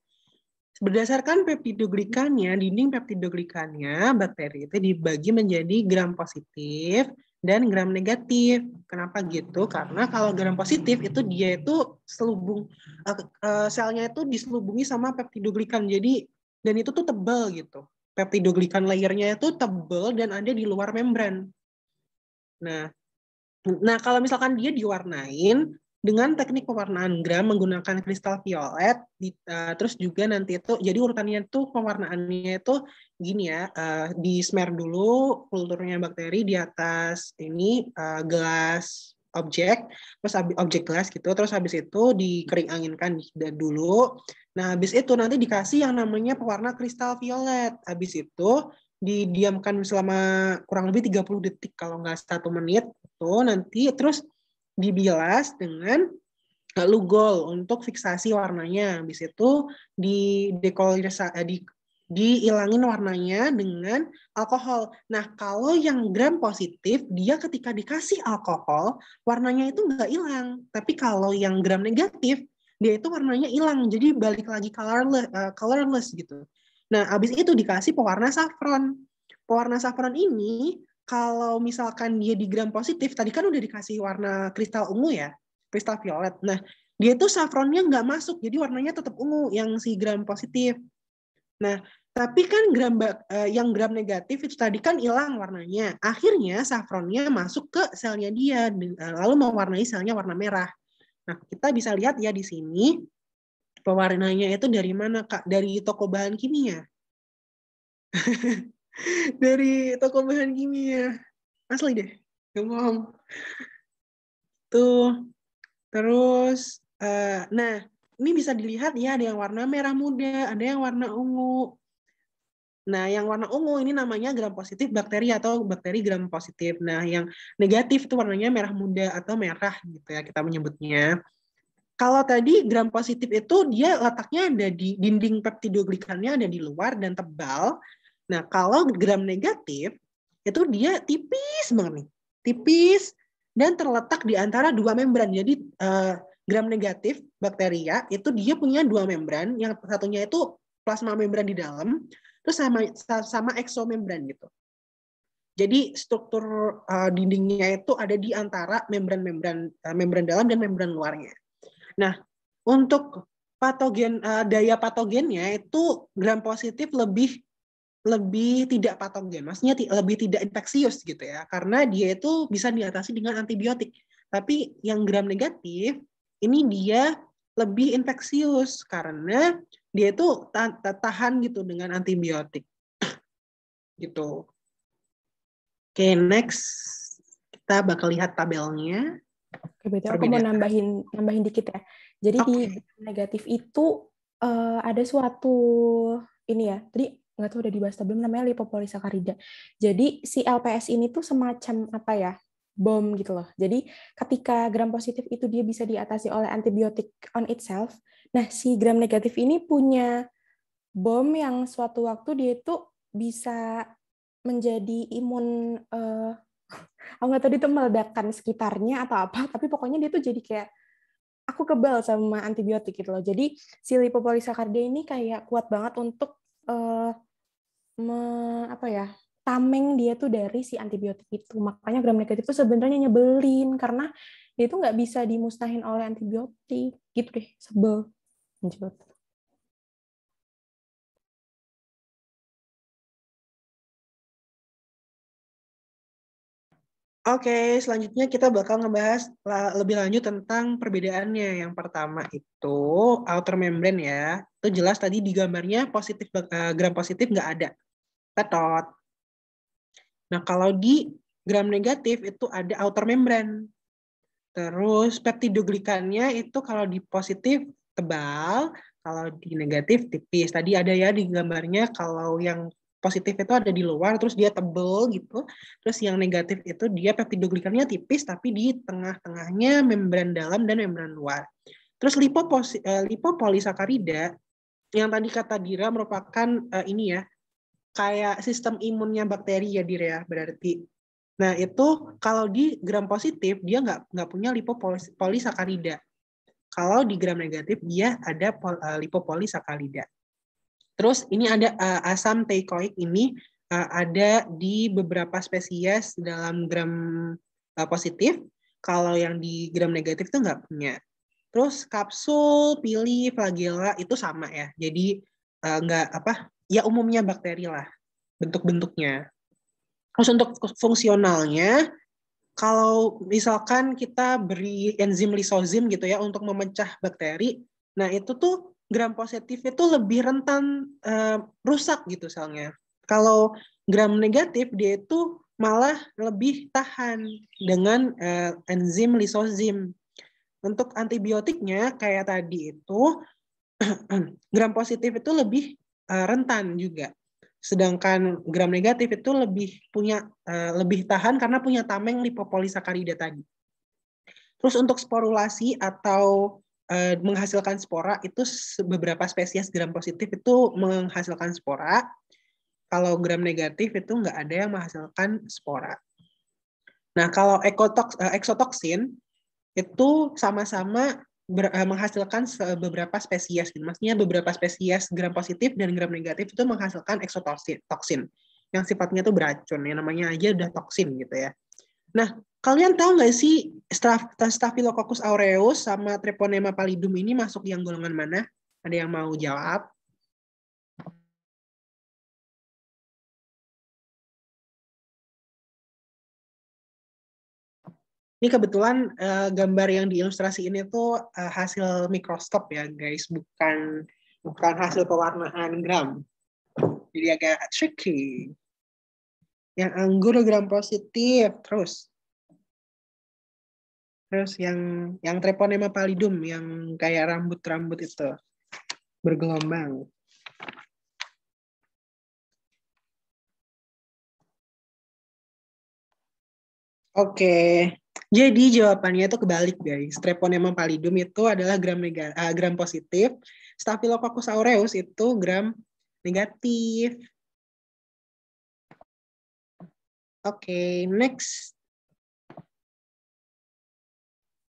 berdasarkan peptidoglikannya, dinding peptidoglikannya, bakteri itu dibagi menjadi gram positif dan gram negatif. Kenapa gitu? Karena kalau gram positif itu dia itu selnya itu diselubungi sama peptidoglikan. Jadi, dan itu tuh tebal gitu. Peptidoglikan layernya itu tebal dan ada di luar membran. Nah, kalau misalkan dia diwarnain, dengan teknik pewarnaan gram menggunakan kristal violet. Terus juga nanti itu, jadi urutannya itu pewarnaannya itu gini ya, di smear dulu kulturnya bakteri di atas ini gelas objek, terus objek gelas gitu, terus habis itu dikering anginkan dulu. Nah, habis itu nanti dikasih yang namanya pewarna kristal violet. Habis itu didiamkan selama kurang lebih 30 detik kalau nggak 1 menit. Tuh nanti terus dibilas dengan lugol untuk fiksasi warnanya. Habis itu diilangin warnanya dengan alkohol. Nah, kalau yang gram positif, dia ketika dikasih alkohol, warnanya itu nggak hilang. Tapi kalau yang gram negatif, dia itu warnanya hilang. Jadi balik lagi colorless gitu. Nah, habis itu dikasih pewarna saffron. Pewarna saffron ini, kalau misalkan dia di gram positif, tadi kan udah dikasih warna kristal ungu ya, kristal violet. Nah, dia tuh saffronnya nggak masuk, jadi warnanya tetap ungu yang si gram positif. Nah, tapi kan yang gram negatif itu tadi kan hilang warnanya. Akhirnya saffronnya masuk ke selnya dia, lalu mewarnai selnya warna merah. Nah, kita bisa lihat ya di sini pewarnanya itu dari mana, Kak? Dari toko bahan kimia. Dari toko bahan kimia. Asli deh, gak bohong. Tuh, terus, nah, ini bisa dilihat ya, ada yang warna merah muda, ada yang warna ungu. Nah, yang warna ungu ini namanya gram positif bakteri atau bakteri gram positif. Nah, yang negatif itu warnanya merah muda atau merah gitu ya kita menyebutnya. Kalau tadi gram positif itu dia letaknya ada di dinding peptidoglikannya, ada di luar dan tebal. Nah, kalau gram negatif itu dia tipis banget nih. Tipis dan terletak di antara 2 membran. Jadi gram negatif bakteria itu dia punya 2 membran, yang satunya itu plasma membran di dalam, terus sama exomembran gitu. Jadi struktur dindingnya itu ada di antara membran dalam dan membran luarnya. Nah, untuk daya patogennya itu gram positif lebih tidak patogen, maksudnya lebih tidak infeksius gitu ya, karena dia itu bisa diatasi dengan antibiotik. Tapi yang gram negatif ini dia lebih infeksius karena dia itu tahan gitu dengan antibiotik gitu. Oke, next kita bakal lihat tabelnya. Oke, berarti aku mau nambahin dikit ya. Jadi di negatif itu ada suatu ini ya. Tadi nggak tahu udah dibahas belum, namanya lipopolisakarida. Jadi si LPS ini tuh semacam apa ya? Bom gitu loh. Jadi ketika gram positif itu dia bisa diatasi oleh antibiotik on itself. Nah, si gram negatif ini punya bom yang suatu waktu dia itu bisa menjadi imun aku nggak tahu itu meledakan sekitarnya atau apa, tapi pokoknya dia tuh jadi kayak aku kebal sama antibiotik gitu loh. Jadi si lipopolisakarida ini kayak kuat banget untuk tameng dia tuh dari si antibiotik itu. Makanya gram negatif itu sebenarnya nyebelin karena dia tuh nggak bisa dimusnahin oleh antibiotik gitu deh, sebel. Lanjut. Oke, selanjutnya kita bakal ngebahas lebih lanjut tentang perbedaannya. Yang pertama itu outer membrane ya. Itu jelas tadi di gambarnya positif gram positif nggak ada. Tetot. Nah, kalau di gram negatif itu ada outer membrane. Terus peptidoglikannya itu kalau di positif tebal, kalau di negatif tipis. Tadi ada ya di gambarnya kalau yang positif itu ada di luar, terus dia tebal gitu. Terus yang negatif itu dia peptidoglikannya tipis, tapi di tengah-tengahnya membran dalam dan membran luar. Terus lipopolisakarida, yang tadi kata Dira merupakan ini ya, kayak sistem imunnya bakteri ya Dira ya, berarti. Nah itu kalau di gram positif dia nggak punya lipopolisakarida. Kalau di gram negatif dia ada lipopolisakarida. Terus ini ada asam teikoik ini ada di beberapa spesies dalam gram positif. Kalau yang di gram negatif itu nggak punya. Terus kapsul, pili, flagella itu sama ya. Jadi nggak ya umumnya bakteri lah bentuk-bentuknya. Terus untuk fungsionalnya kalau misalkan kita beri enzim lisozim gitu ya untuk memecah bakteri, nah itu tuh gram positif itu lebih rentan rusak gitu selnya. Kalau gram negatif dia itu malah lebih tahan dengan enzim lisozim. Untuk antibiotiknya kayak tadi itu gram positif itu lebih rentan juga. Sedangkan gram negatif itu lebih tahan karena punya tameng lipopolisakarida tadi. Terus untuk sporulasi atau menghasilkan spora itu beberapa spesies gram positif itu menghasilkan spora. Kalau gram negatif itu nggak ada yang menghasilkan spora. Nah, kalau eksotoksin itu sama-sama menghasilkan beberapa spesies. Maksudnya beberapa spesies gram positif dan gram negatif itu menghasilkan eksotoksin yang sifatnya itu beracun. Yang namanya aja udah toksin gitu ya. Nah, kalian tahu nggak sih Staphylococcus aureus sama Treponema pallidum ini masuk yang golongan mana? Ada yang mau jawab? Ini kebetulan gambar yang diilustrasi ini tuh hasil mikroskop ya guys, bukan hasil pewarnaan gram. Jadi agak tricky. Yang anggur gram positif, terus yang Treponema pallidum yang kayak rambut-rambut itu bergelombang. Oke, jadi jawabannya itu kebalik guys. Treponema pallidum itu adalah gram positif, Staphylococcus aureus itu gram negatif. Oke, next.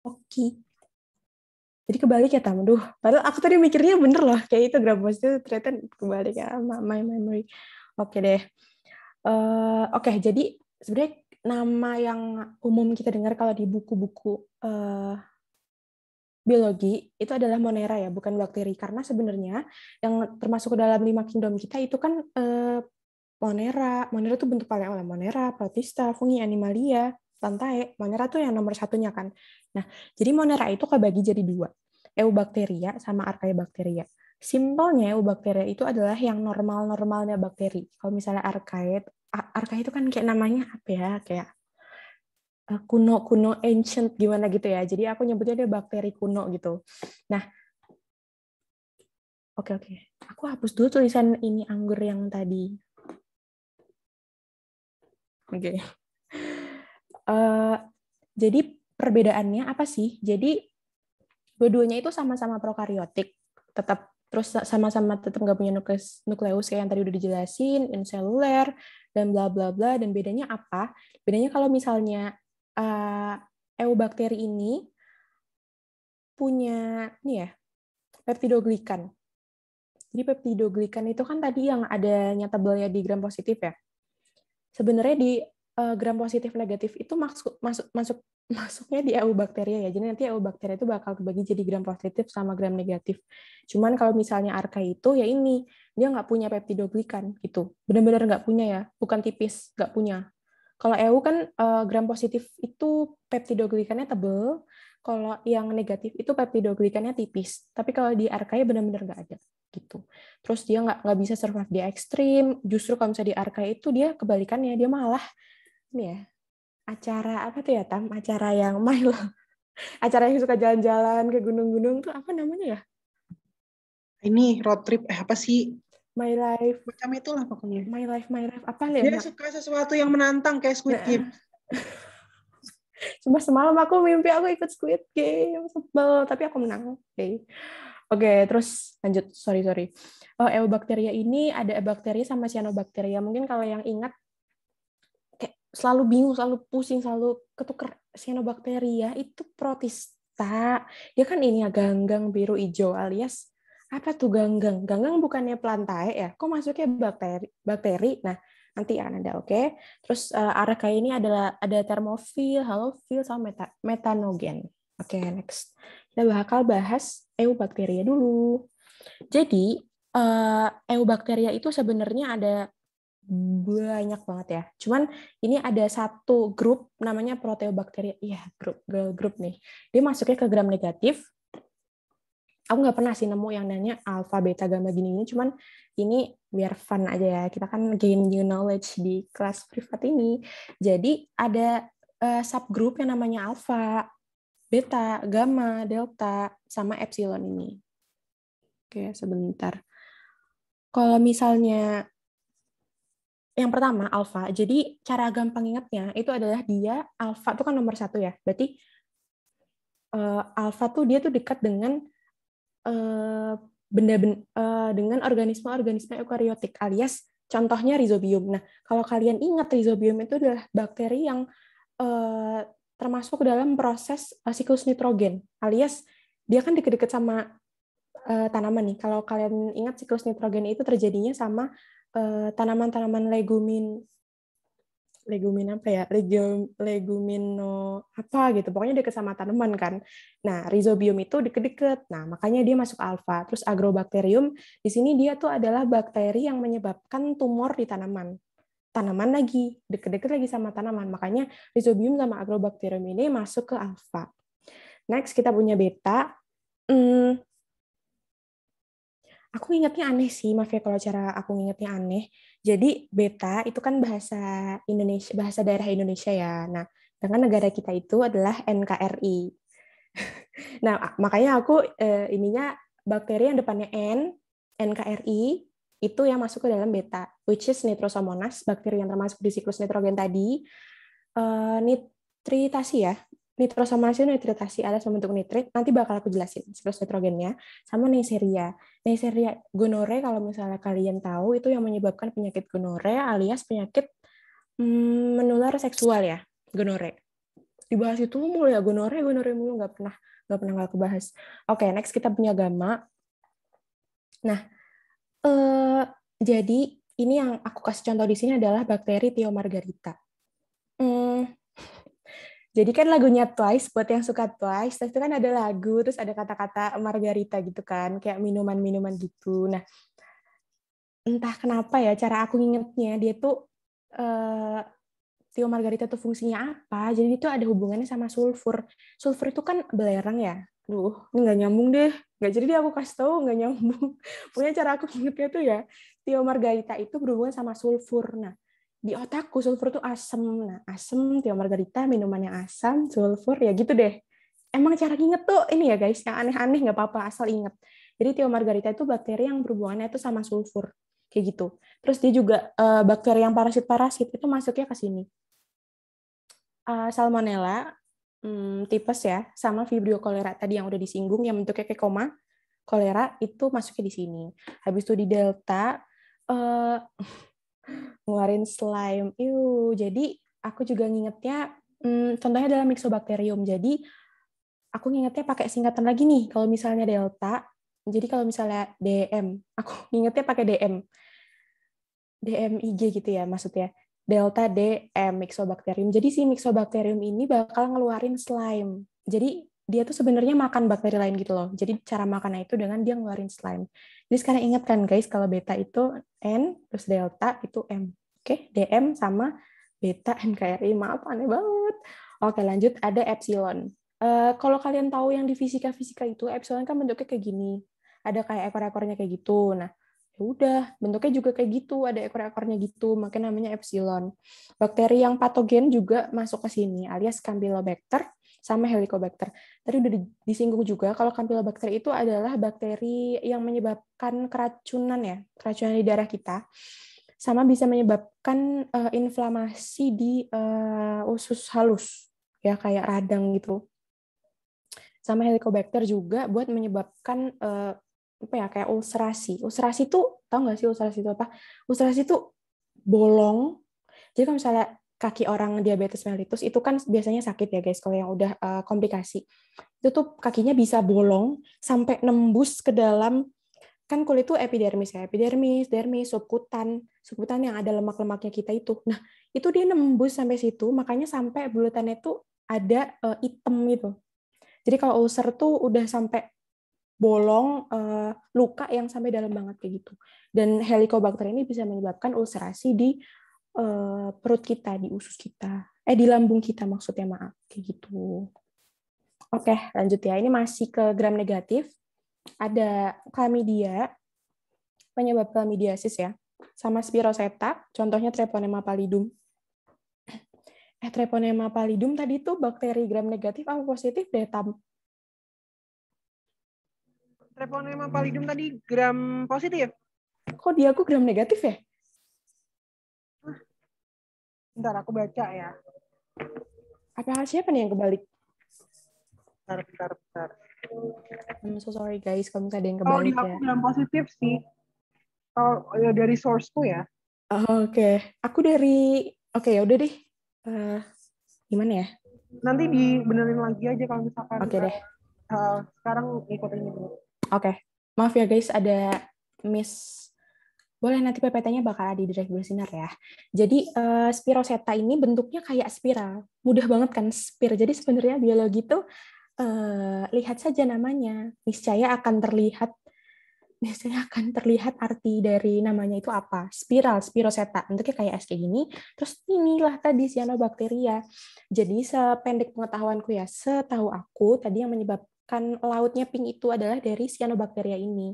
Oke. Jadi kebalik ya, Tam. Duh, padahal aku tadi mikirnya bener loh. Kayak itu gram positif, ternyata kebalik ya. My memory. Oke deh. Oke, jadi sebenarnya nama yang umum kita dengar kalau di buku-buku biologi itu adalah Monera ya, bukan bakteri. Karena sebenarnya yang termasuk ke dalam 5 kingdom kita itu kan Monera. Monera itu bentuk paling awal. Monera, Protista, Fungi, Animalia, Plantae. Monera tuh yang nomor satunya kan. Nah, jadi Monera itu kebagi jadi 2. Eubacteria sama Archaebacteria. Simpelnya Eubacteria itu adalah yang normal-normalnya bakteri. Kalau misalnya Archaea itu kan kayak namanya apa ya? Kayak kuno ancient gimana gitu ya. Jadi aku nyebutnya dia bakteri kuno gitu. Nah, oke. Aku hapus dulu tulisan ini anggur yang tadi. Oke. Jadi perbedaannya apa sih? Jadi dua-duanya itu sama-sama prokariotik, tetap terus sama-sama tetap nggak punya nukleus kayak yang tadi udah dijelasin, inseluler dan bla bla bla. Dan bedanya apa? Bedanya kalau misalnya eubakteri ini punya nih ya peptidoglikan. Jadi peptidoglikan itu kan tadi yang adanya tabelnya di gram positif ya. Sebenarnya di gram positif negatif itu masuknya di eubacteria ya. Jadi nanti eubacteria itu bakal kebagi jadi gram positif sama gram negatif. Cuman kalau misalnya Archaea itu ya ini dia nggak punya peptidoglikan gitu. Benar-benar nggak punya ya, bukan tipis, nggak punya. Kalau EU kan gram positif itu peptidoglikannya tebal, kalau yang negatif itu peptidoglikannya tipis. Tapi kalau di Archaea benar-benar nggak ada gitu. Terus dia nggak bisa survive di ekstrim. Justru kalau misalnya di Archaea itu dia kebalikannya, dia malah ini ya acara apa tuh ya Tam? Acara yang acara yang suka jalan-jalan ke gunung-gunung tuh apa namanya ya? Ini road trip apa sih? My Life. Macam itulah pokoknya. My Life apa ya? Dia suka sesuatu yang menantang kayak Squid Game. Cuma semalam aku mimpi aku ikut Squid Game, sebel, tapi aku menang. Oke, terus lanjut. Sorry. Eubacteria ini ada bakteria sama cyanobacteria. Mungkin kalau yang ingat kayak selalu bingung, selalu pusing, selalu ketuker. Cyanobacteria itu Protista. Dia kan ini ya ganggang biru hijau alias apa tuh ganggang? Ganggang bukannya Plantae ya? Kok masuknya bakteri? Nah, nanti akan ada, oke. Terus Archaea ini ada termofil, halofil, sama metanogen. Oke, next. Kita bakal bahas eubacteria dulu. Jadi, eubacteria itu sebenarnya ada banyak banget ya. Cuman ini ada satu grup namanya Proteobacteria. Iya, grup nih. Dia masuknya ke gram negatif. Aku nggak pernah sih nemu yang nanya alfa, beta, gamma gini-gini. Cuman ini biar fun aja ya. Kita kan gain new knowledge di kelas privat ini. Jadi ada subgroup yang namanya alfa, beta, gamma, delta, sama epsilon ini. Oke, sebentar. Kalau misalnya yang pertama alfa, jadi cara gampang ingatnya itu adalah dia alfa itu kan nomor 1 ya. Berarti alfa tuh dia tuh dekat dengan dengan organisme-organisme eukariotik alias contohnya rhizobium. Nah, kalau kalian ingat rhizobium itu adalah bakteri yang termasuk dalam proses siklus nitrogen alias dia kan dekat-dekat sama tanaman nih. Kalau kalian ingat siklus nitrogen itu terjadinya sama tanaman-tanaman legumino apa gitu, pokoknya deket sama tanaman kan. Nah, rhizobium itu deket-deket, nah makanya dia masuk alfa. Terus agrobacterium di sini dia tuh adalah bakteri yang menyebabkan tumor di tanaman lagi deket-deket lagi sama tanaman, makanya rhizobium sama agrobacterium ini masuk ke alfa. Next kita punya beta. Aku ingatnya aneh sih, maaf ya kalau cara aku ingatnya aneh. Jadi beta itu kan bahasa Indonesia, bahasa daerah Indonesia ya. Nah, dengan negara kita itu adalah NKRI. Nah, makanya aku ininya bakteri yang depannya N, NKRI, itu yang masuk ke dalam beta, which is Nitrosomonas, bakteri yang termasuk di siklus nitrogen tadi. Nitritasi ya. Nitrosomonas itu nitritasi alias membentuk nitrit. Nanti bakal aku jelasin siklus nitrogennya. Sama Neisseria. Neisseria gonore kalau misalnya kalian tahu itu yang menyebabkan penyakit gonore alias penyakit menular seksual ya, gonore. Dibahas itu mulu ya gonore mulu nggak pernah kebahas. Oke, next kita punya gamma. Nah, jadi ini yang aku kasih contoh di sini adalah bakteri Thiomargarita. Jadi kan lagunya Twice, buat yang suka Twice, itu kan ada lagu, terus ada kata-kata margarita gitu kan, kayak minuman-minuman gitu. Nah, entah kenapa ya, cara aku ngingetnya, dia tuh, Thiomargarita tuh fungsinya apa, jadi itu ada hubungannya sama sulfur. Sulfur itu kan belerang ya. Duh, ini nggak nyambung deh. Nggak jadi deh aku kasih tahu, nggak nyambung. Pokoknya cara aku ngingetnya tuh ya, Thiomargarita itu berhubungan sama sulfur. Nah, di otakku sulfur itu asam. Nah, asam, Thiomargarita, minuman yang asam, sulfur, ya gitu deh. Emang cara inget tuh ini ya guys, yang aneh-aneh nggak apa-apa, asal inget. Jadi Thiomargarita itu bakteri yang berhubungannya itu sama sulfur. Kayak gitu. Terus dia juga bakteri yang parasit-parasit itu masuknya ke sini. Salmonella, tipes ya, sama Vibrio cholera tadi yang udah disinggung, yang bentuknya kayak koma, kolera itu masuknya di sini. Habis itu di delta, ngeluarin slime. Jadi aku juga ngingetnya, contohnya adalah Myxobacterium. Jadi aku ngingetnya pakai singkatan lagi nih. Kalau misalnya delta, jadi kalau misalnya DM, aku ngingetnya pakai DM. DMIG gitu ya maksudnya. Delta DM Myxobacterium. Jadi si Myxobacterium ini bakal ngeluarin slime. Jadi dia tuh sebenarnya makan bakteri lain gitu loh. Jadi cara makannya itu dengan dia ngeluarin slime. Jadi sekarang ingat kan guys, kalau beta itu N, terus delta itu M. Oke, DM sama beta NKRI. Maaf, aneh banget. Oke, lanjut ada epsilon. Kalau kalian tahu yang di fisika-fisika itu, epsilon kan bentuknya kayak gini. Ada kayak ekor-ekornya kayak gitu. Nah, ya udah, bentuknya juga kayak gitu, ada ekor-ekornya gitu, makanya namanya epsilon. Bakteri yang patogen juga masuk ke sini, alias Campylobacter sama Helicobacter. Tadi udah disinggung juga kalau Campylobacter itu adalah bakteri yang menyebabkan keracunan ya, keracunan di darah kita, sama bisa menyebabkan inflamasi di usus halus, ya kayak radang gitu. Sama Helicobacter juga buat menyebabkan apa ya, kayak ulcerasi. Ulcerasi itu, tahu nggak sih ulcerasi itu apa? Ulcerasi itu bolong. Jadi kalau misalnya kaki orang diabetes mellitus itu kan biasanya sakit ya guys, kalau yang udah komplikasi. Itu tuh kakinya bisa bolong sampai nembus ke dalam, kan kulit itu epidermis ya, epidermis, dermis, subkutan yang ada lemak-lemaknya kita itu. Nah, itu dia nembus sampai situ, makanya sampai bulutannya itu ada hitam gitu. Jadi kalau ulcer tuh udah sampai bolong, luka yang sampai dalam banget kayak gitu. Dan Helicobacter ini bisa menyebabkan ulcerasi di perut kita, di usus kita, di lambung kita maksudnya, maaf, kayak gitu. Oke, lanjut ya. Ini masih ke gram negatif. Ada chlamydia, penyebab chlamydiasis ya, sama Spiroseta, contohnya Treponema pallidum. Treponema pallidum tadi tuh bakteri gram negatif apa positif deh, Tam? Treponema pallidum tadi gram positif. Kok dia aku gram negatif ya? Bentar, aku baca ya. Apa siapa nih yang kebalik? Bentar. I'm so sorry guys, kalau misalnya ada yang Oh, kebalik iya, ya. aku gram positif sih. Kalau dari source-ku ya. Oke. Aku dari... Oke, ya udah deh. Gimana ya? Nanti dibenerin lagi aja kalau misalkan. Oke deh. Sekarang ikutin dulu. Oke. Maaf ya guys, ada miss. Boleh nanti PPT-nya bakal ada di Drive Bersinar ya. Jadi Spiroseta ini bentuknya kayak spiral. Mudah banget kan spir. Jadi sebenarnya biologi itu lihat saja namanya. Niscaya akan terlihat arti dari namanya itu apa. Spiral, Spiroseta. Bentuknya kayak es kayak gini. Terus inilah tadi cyanobacteria. Jadi sependek pengetahuanku ya, setahu aku tadi yang menyebabkan lautnya pink itu adalah dari cyanobacteria ini.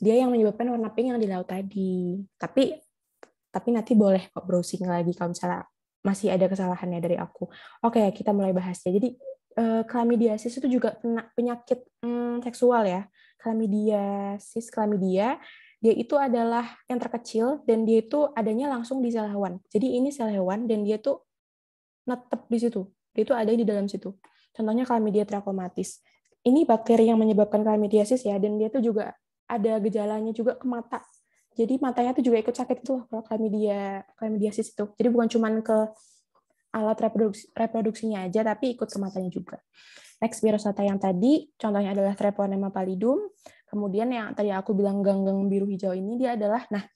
Dia yang menyebabkan warna pink yang di laut tadi. Tapi nanti boleh kok browsing lagi kalau misalnya masih ada kesalahannya dari aku. Oke, kita mulai bahas ya. Jadi chlamydiasis itu juga penyakit seksual ya. Chlamydia, dia itu adalah yang terkecil dan dia itu adanya langsung di sel hewan. Jadi ini sel hewan dan dia tuh netep di situ. Dia itu ada di dalam situ. Contohnya Chlamydia trachomatis. Ini bakteri yang menyebabkan chlamydiasis ya, dan dia tuh juga ada gejalanya juga ke mata. Jadi matanya tuh juga ikut sakit itu loh kalau chlamydiasis itu. Jadi bukan cuma ke alat reproduksinya aja, tapi ikut ke matanya juga. Next, Spiroseta yang tadi, contohnya adalah Treponema pallidum. Kemudian yang tadi aku bilang ganggang biru hijau ini, dia adalah, nah,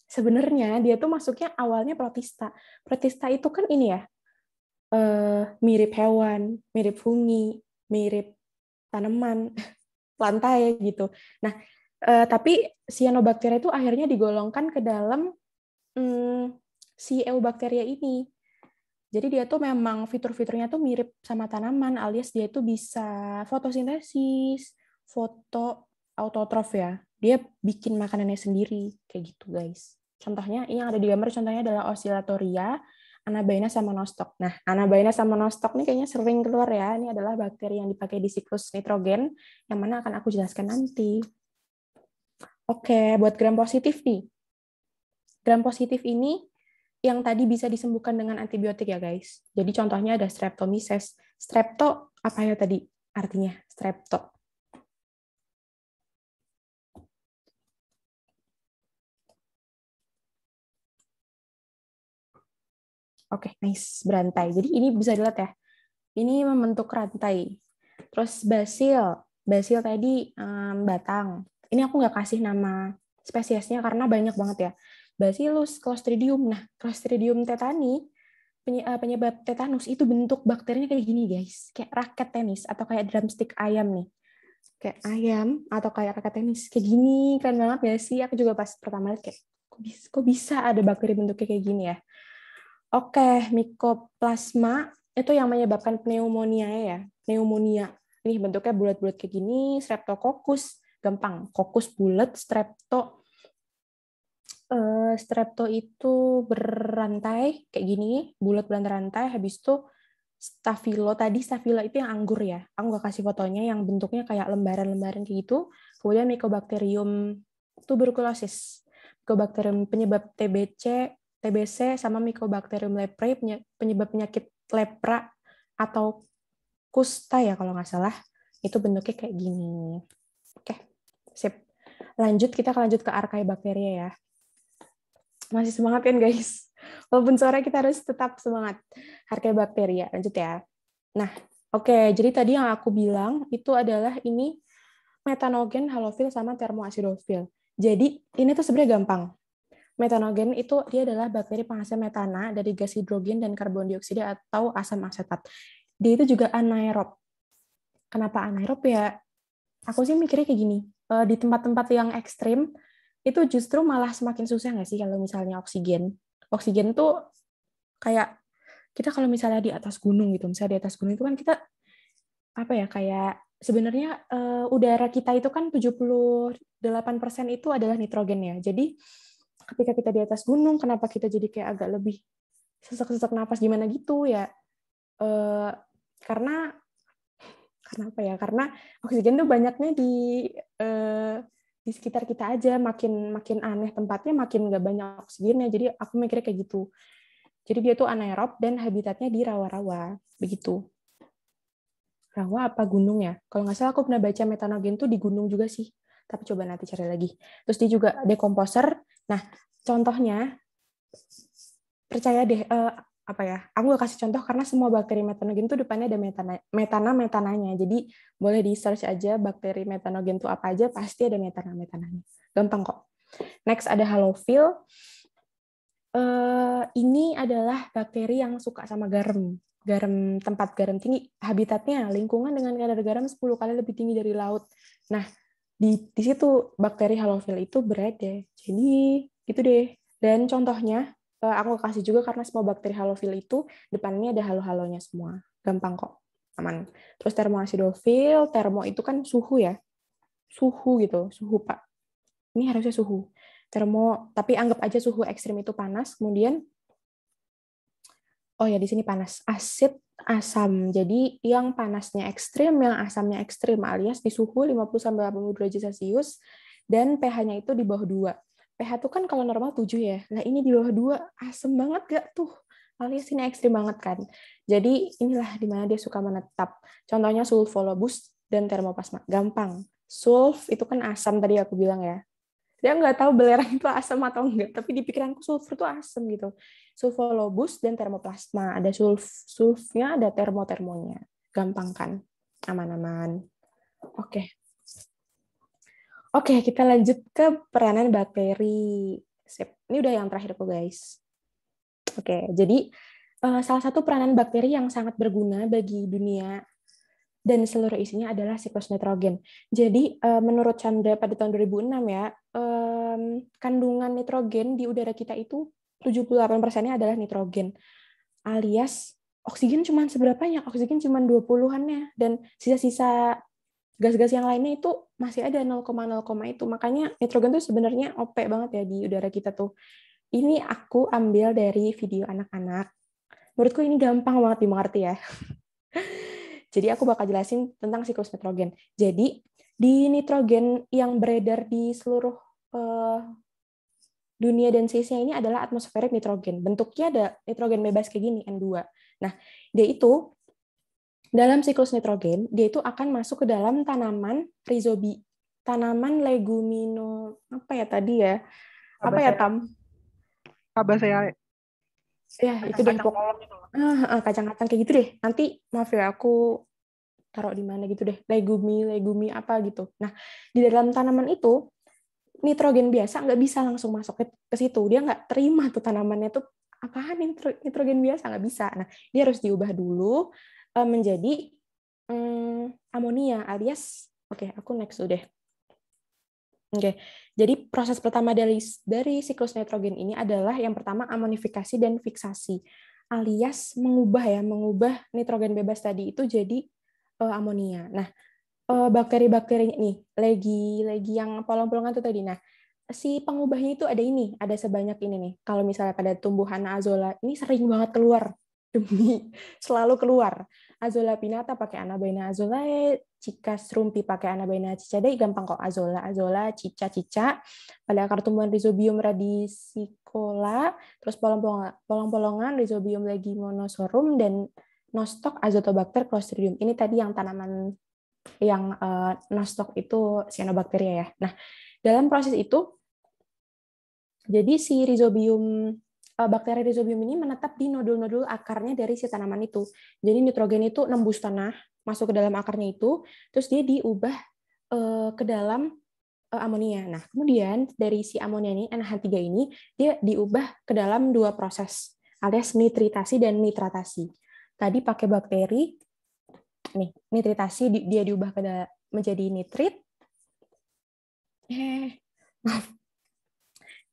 sebenarnya dia tuh masuknya awalnya protista. Protista itu kan ini ya, mirip hewan, mirip fungi, mirip tanaman, lantai gitu. Nah, tapi cyanobacteria itu akhirnya digolongkan ke dalam si Eubacteria ini. Jadi dia tuh memang fitur-fiturnya tuh mirip sama tanaman, alias dia tuh bisa fotosintesis, foto autotrof ya. Dia bikin makanannya sendiri, kayak gitu guys. Contohnya, ini yang ada di gambar contohnya adalah Oscillatoria, Anabaina sama Nostoc. Nah, Anabaina sama Nostoc ini kayaknya sering keluar ya. Ini adalah bakteri yang dipakai di siklus nitrogen, yang mana akan aku jelaskan nanti. Oke, buat gram positif nih. Gram positif ini yang tadi bisa disembuhkan dengan antibiotik ya guys. Jadi contohnya ada Streptomyces. Strepto apa ya tadi artinya? Strepto. Oke, nice. Berantai. Jadi ini bisa dilihat ya. Ini membentuk rantai. Terus basil. Basil tadi batang. Ini aku nggak kasih nama spesiesnya karena banyak banget ya. Bacillus, Clostridium. Nah, Clostridium tetani, penyebab tetanus itu bentuk bakterinya kayak gini guys. Kayak raket tenis atau kayak drumstick ayam nih. Kayak ayam atau kayak raket tenis. Kayak gini, keren banget gak sih? Aku juga pas pertama lihat kayak, kok bisa ada bakteri bentuknya kayak gini ya? Oke, Mycoplasma itu yang menyebabkan pneumonia ya. Pneumonia. Ini bentuknya bulat-bulat kayak gini, Streptococcus, gampang. Kokus bulat, Strepto itu berantai kayak gini, bulat berantai-rantai. Habis itu Staphylo tadi, Staphylo itu yang anggur ya. Aku nggak kasih fotonya, yang bentuknya kayak lembaran-lembaran kayak gitu. Kemudian Mycobacterium tuberculosis, Mycobacterium penyebab TBC sama Mycobacterium leprae penyebab penyakit lepra atau kusta ya kalau nggak salah. Itu bentuknya kayak gini. Oke, sip. Kita lanjut ke Archaebacteria ya. Masih semangat kan guys? Walaupun sore kita harus tetap semangat. Archaebacteria, lanjut ya. Nah, oke, jadi tadi yang aku bilang itu adalah ini metanogen, halofil, sama termoacidofil. Jadi ini tuh sebenarnya gampang. Metanogen itu dia adalah bakteri penghasil metana dari gas hidrogen dan karbon dioksida atau asam asetat. Dia itu juga anaerob. Kenapa anaerob ya? aku sih mikirnya kayak gini, di tempat-tempat yang ekstrim itu justru malah semakin susah nggak sih kalau misalnya oksigen tuh kayak kita kalau misalnya di atas gunung gitu, misalnya di atas gunung itu kan kita apa ya, kayak sebenarnya udara kita itu kan 78% itu adalah nitrogen ya. Jadi ketika kita di atas gunung, kenapa kita jadi kayak agak lebih sesak-sesak napas gimana gitu ya? Karena apa ya? Karena oksigen tuh banyaknya di sekitar kita aja. Makin aneh tempatnya, makin nggak banyak oksigennya. Jadi aku mikirnya kayak gitu. Jadi dia tuh anaerob dan habitatnya di rawa-rawa, begitu. Rawa apa gunung ya? Kalau nggak salah aku pernah baca metanogen tuh di gunung juga sih. Tapi coba nanti cari lagi. Terus dia juga decomposer. Nah, contohnya, percaya deh, apa ya? Aku nggak kasih contoh karena semua bakteri metanogen tuh depannya ada metananya. Jadi boleh di search aja bakteri metanogen tuh apa aja, pasti ada metananya. Gampang kok. Next ada halophil. Ini adalah bakteri yang suka sama garam. Tempat garam tinggi, habitatnya lingkungan dengan kadar garam 10 kali lebih tinggi dari laut. Nah, di situ bakteri halophil itu berada. Jadi gitu deh. Dan contohnya aku kasih juga karena semua bakteri halophil itu depannya ada halo-halonya semua. Gampang kok, aman. Terus termoacidofil, termo itu kan suhu ya. Suhu gitu, suhu Pak. Ini harusnya suhu. Termo, tapi anggap aja suhu ekstrim itu panas, kemudian oh ya, di sini panas. Asid, asam. Jadi yang panasnya ekstrim, yang asamnya ekstrim, alias di suhu 50-80 derajat Celcius, dan pH-nya itu di bawah 2. pH itu kan kalau normal 7 ya. Nah, ini di bawah 2, asam banget gak tuh? Alias ini ekstrim banget kan. Jadi inilah di mana dia suka menetap. Contohnya sulfolobus dan termoplasma. Gampang. Sulf itu kan asam tadi aku bilang ya. Dia nggak tahu belerang itu asam atau enggak, tapi di pikiranku sulfur itu asam gitu. Sulfolobus dan termoplasma. Ada sulfnya, ada termonya. Gampang kan? Aman-aman. Oke. Oke, kita lanjut ke peranan bakteri. Sip. Ini udah yang terakhir kok, guys. Oke, jadi salah satu peranan bakteri yang sangat berguna bagi dunia dan seluruh isinya adalah siklus nitrogen. Jadi menurut Chandra pada tahun 2006 ya, kandungan nitrogen di udara kita itu 78%-nya adalah nitrogen. Alias oksigen cuma seberapanya? Oksigen cuma 20-annya, dan sisa-sisa gas-gas yang lainnya itu masih ada 0,0 itu. Makanya nitrogen tuh sebenarnya OP banget ya di udara kita tuh. Ini aku ambil dari video anak-anak. Menurutku ini gampang banget dimengerti ya. Jadi aku bakal jelasin tentang siklus nitrogen. Jadi di nitrogen yang beredar di seluruh dunia dan sisinya ini adalah atmosferik nitrogen. Bentuknya ada nitrogen bebas kayak gini, N2. Nah, dia itu dalam siklus nitrogen, dia itu akan masuk ke dalam tanaman rhizobi. Tanaman legumino, apa ya tadi ya? Apa ya, Tam? Fabaceae. Ya, itu deh. Kacang-kacang kayak gitu deh. Nanti, maaf ya, aku taruh di mana gitu deh, legumi apa gitu. Nah, di dalam tanaman itu nitrogen biasa nggak bisa langsung masuk ke situ. Dia nggak terima tuh tanamannya tuh apaan nitrogen biasa, nggak bisa. Nah, dia harus diubah dulu menjadi amonia alias aku next dulu deh. Oke, jadi proses pertama dari siklus nitrogen ini adalah yang pertama amonifikasi dan fiksasi, alias mengubah nitrogen bebas tadi itu jadi amonia. Nah, bakteri-bakteri nih, legi yang polong-polongan itu tadi. Nah, si pengubahnya itu ada sebanyak ini nih. Kalau misalnya pada tumbuhan azolla, ini sering banget keluar. Selalu keluar. Azolla pinnata pakai Anabaena azolae, Cicas rumpi pakai Anabaena cicadae, gampang kok. Azolla, cica. Pada akar tumbuhan Rhizobium radiciola, terus polong-polongan Rhizobium leguminosarum, dan nostoc Azotobacter clostridium. Ini tadi yang tanaman yang nostoc itu cyanobacteria ya. Nah, dalam proses itu, jadi si bakteri rhizobium ini menetap di nodul-nodul akarnya dari si tanaman itu. Jadi nitrogen itu nembus tanah, masuk ke dalam akarnya itu, terus dia diubah ke dalam amonia. Nah, kemudian dari si amonia ini, NH3 ini, dia diubah ke dalam 2 proses, alias nitritasi dan nitratasi. Tadi pakai bakteri, nih, nitritasi dia diubah menjadi nitrit. Maaf.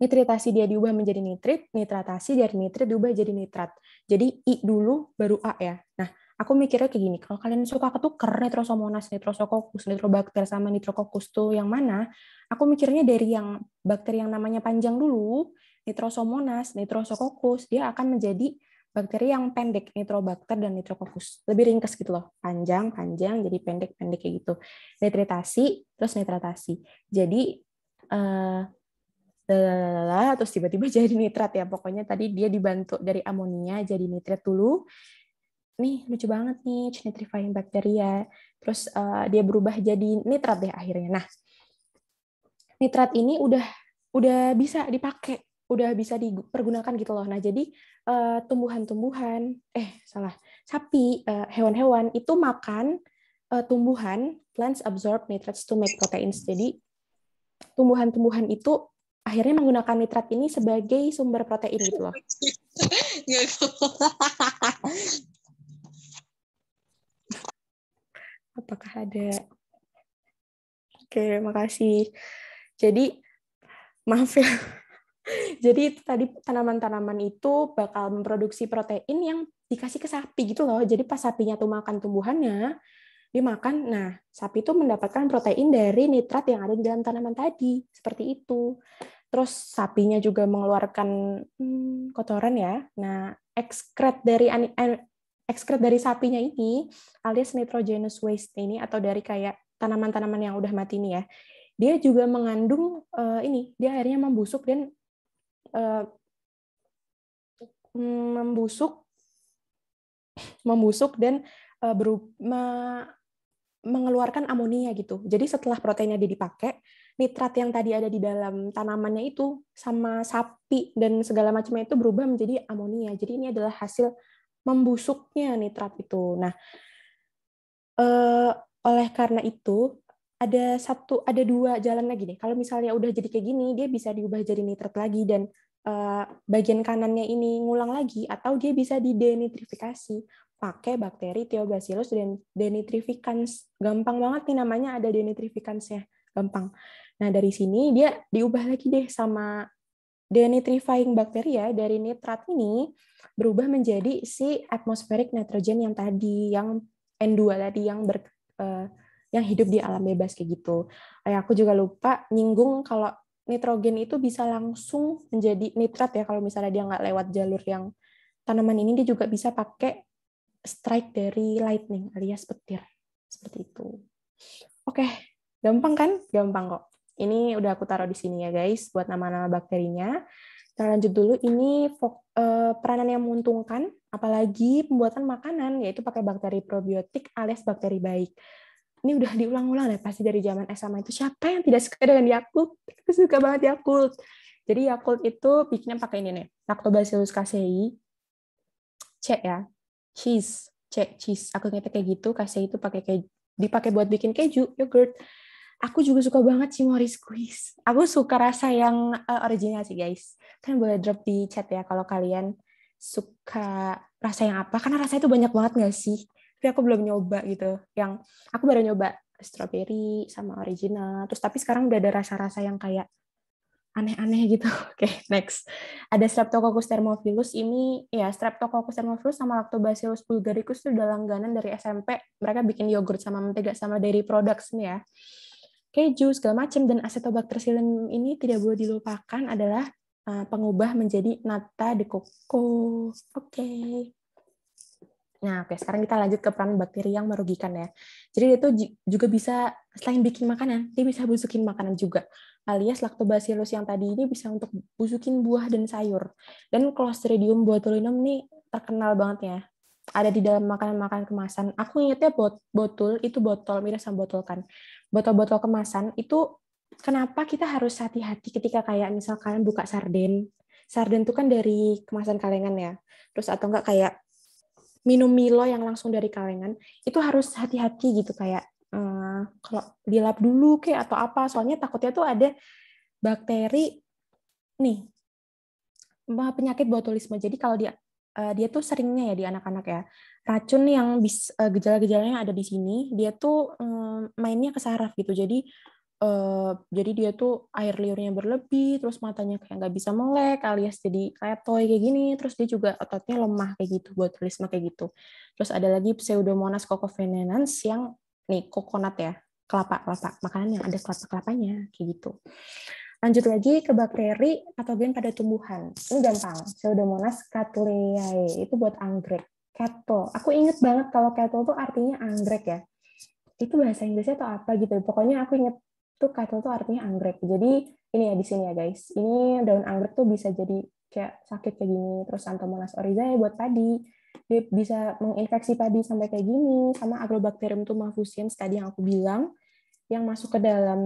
Nitritasi dia diubah menjadi nitrit, nitratasi dari nitrit diubah jadi nitrat. Jadi I dulu baru A ya. Nah, aku mikirnya kayak gini, kalau kalian suka ketuker nitrosomonas, nitrosococcus, nitrobakter sama nitrococcus tuh yang mana? Aku mikirnya dari yang bakteri yang namanya panjang dulu, nitrosomonas, nitrosococcus, dia akan menjadi bakteri yang pendek, nitrobakter dan nitrococcus. Lebih ringkas gitu loh, panjang, jadi pendek kayak gitu. Nitritasi, terus nitratasi. Jadi terus tiba-tiba jadi nitrat ya. Pokoknya tadi dia dibantu dari amonia jadi nitrat dulu. Nih lucu banget nih nitrifying bacteria. Terus dia berubah jadi nitrat deh akhirnya. Nah, nitrat ini udah bisa dipakai, udah bisa dipergunakan gitu loh. Nah, jadi tumbuhan-tumbuhan, sapi, hewan-hewan itu makan tumbuhan, plants absorb nitrates to make proteins. Jadi tumbuhan-tumbuhan itu akhirnya menggunakan nitrat ini sebagai sumber protein gitu loh. Apakah ada? Oke, makasih. Jadi, maaf ya. Jadi tadi tanaman-tanaman itu bakal memproduksi protein yang dikasih ke sapi gitu loh. Jadi pas sapinya tuh makan tumbuhannya, dimakan, nah sapi itu mendapatkan protein dari nitrat yang ada di dalam tanaman tadi. Seperti itu. Terus sapinya juga mengeluarkan kotoran ya. Nah, ekskret dari sapinya ini alias nitrogenous waste ini atau dari kayak tanaman-tanaman yang udah mati ini ya. Dia juga mengandung dia akhirnya membusuk dan mengeluarkan amonia gitu. Jadi setelah proteinnya dipakai, nitrat yang tadi ada di dalam tanamannya itu sama sapi dan segala macamnya itu berubah menjadi amonia. Jadi ini adalah hasil membusuknya nitrat itu. Nah, oleh karena itu ada dua jalan lagi nih. Kalau misalnya udah jadi kayak gini, dia bisa diubah jadi nitrat lagi dan bagian kanannya ini ngulang lagi, atau dia bisa didenitrifikasi pakai bakteri Theobacillus denitrificans. Gampang banget nih namanya, ada denitrificansnya. Gampang. Nah, dari sini dia diubah lagi deh sama denitrifying bacteria dari nitrat ini berubah menjadi si atmospheric nitrogen yang tadi, yang N2 tadi, yang hidup di alam bebas kayak gitu. Aku juga lupa nyinggung kalau nitrogen itu bisa langsung menjadi nitrat ya kalau misalnya dia nggak lewat jalur yang tanaman ini, dia juga bisa pakai strike dari lightning alias petir. Seperti itu. Oke, gampang kan? Gampang kok. Ini udah aku taruh di sini ya guys, buat nama-nama bakterinya. Kita lanjut dulu, ini peranan yang menguntungkan, apalagi pembuatan makanan, yaitu pakai bakteri probiotik alias bakteri baik. Ini udah diulang-ulang deh, pasti dari zaman SMA itu. Siapa yang tidak suka dengan Yakult? Aku suka banget Yakult. Jadi Yakult itu bikinnya pakai ini nih, Lactobacillus casei, C ya, cheese, C, cheese. Aku ngetik kayak gitu, casei itu dipakai buat bikin keju, yogurt. Aku juga suka banget Cimory Squeeze. Aku suka rasa yang original sih guys. Kalian boleh drop di chat ya kalau kalian suka rasa yang apa, karena rasanya itu banyak banget nggak sih? Tapi aku belum nyoba gitu. Yang aku baru nyoba strawberry sama original. Terus tapi sekarang udah ada rasa-rasa yang kayak aneh-aneh gitu. Oke, next. Ada Streptococcus thermophilus. Ini ya Streptococcus thermophilus sama Lactobacillus bulgaricus itu udah langganan dari SMP. Mereka bikin yogurt sama mentega sama dairy products nih ya. Keju segala macam, dan Acetobacter-Psyllium ini tidak boleh dilupakan adalah pengubah menjadi nata de coco. Oke. Nah, oke, sekarang kita lanjut ke peran bakteri yang merugikan ya. Jadi itu juga bisa, selain bikin makanan, dia bisa busukin makanan juga. Alias Lactobacillus yang tadi ini bisa untuk busukin buah dan sayur. Dan Clostridium botulinum ini terkenal banget ya. Ada di dalam makanan-makanan kemasan. Aku ingatnya botol, itu botol, mirip sama botol kan. Botol-botol kemasan itu kenapa kita harus hati-hati ketika kayak misal kalian buka sarden. Sarden itu kan dari kemasan kalengan ya. Terus atau enggak kayak minum Milo yang langsung dari kalengan, itu harus hati-hati gitu kayak kalau dilap dulu kayak atau apa, soalnya takutnya tuh ada bakteri nih penyakit botulisme. Jadi kalau dia dia tuh seringnya ya di anak-anak ya, racun yang gejala-gejalanya ada di sini, dia tuh mainnya ke saraf gitu. Jadi dia tuh air liurnya berlebih, terus matanya kayak nggak bisa melek, alias jadi kayak toy kayak gini, terus dia juga ototnya lemah kayak gitu, botulisme kayak gitu. Terus ada lagi Pseudomonas cocovenenans yang nih coconut ya, kelapa makanan yang ada kelapa-kelapanya kayak gitu. Lanjut lagi ke bakteri patogen pada tumbuhan. Ini gampang. Pseudomonas cattleyae itu buat anggrek. Cattle. Aku inget banget kalau cattle tuh artinya anggrek ya. Itu bahasa Inggrisnya atau apa gitu. Pokoknya aku inget tuh cattle tuh artinya anggrek. Jadi ini ya di sini ya guys. Ini daun anggrek tuh bisa jadi kayak sakit kayak gini. Terus Xanthomonas oryzae buat padi. Dia bisa menginfeksi padi sampai kayak gini. Sama Agrobacterium tumefaciens tadi yang aku bilang yang masuk ke dalam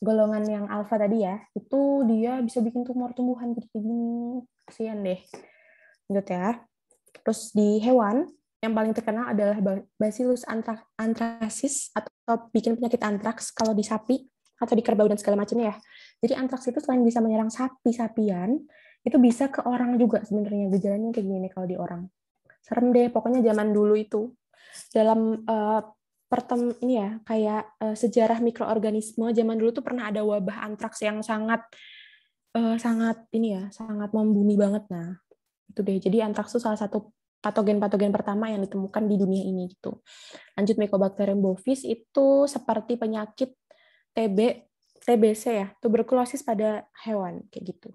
golongan yang alfa tadi ya, itu dia bisa bikin tumor tumbuhan gitu kayak gini. Kasihan deh. Lanjut ya. Terus di hewan, yang paling terkenal adalah Bacillus anthracis atau bikin penyakit antraks kalau di sapi atau di kerbau dan segala macamnya ya. Jadi antraks itu selain bisa menyerang sapi-sapian, itu bisa ke orang juga sebenarnya. Gejalanya kayak gini kalau di orang. Serem deh, pokoknya zaman dulu itu. Dalam ini ya kayak sejarah mikroorganisme zaman dulu tuh pernah ada wabah antraks yang sangat ini ya sangat membumi banget. Nah itu deh, jadi antraks itu salah satu patogen pertama yang ditemukan di dunia ini gitu. Lanjut, Mycobacterium bovis itu seperti penyakit TBC ya, tuberkulosis pada hewan kayak gitu.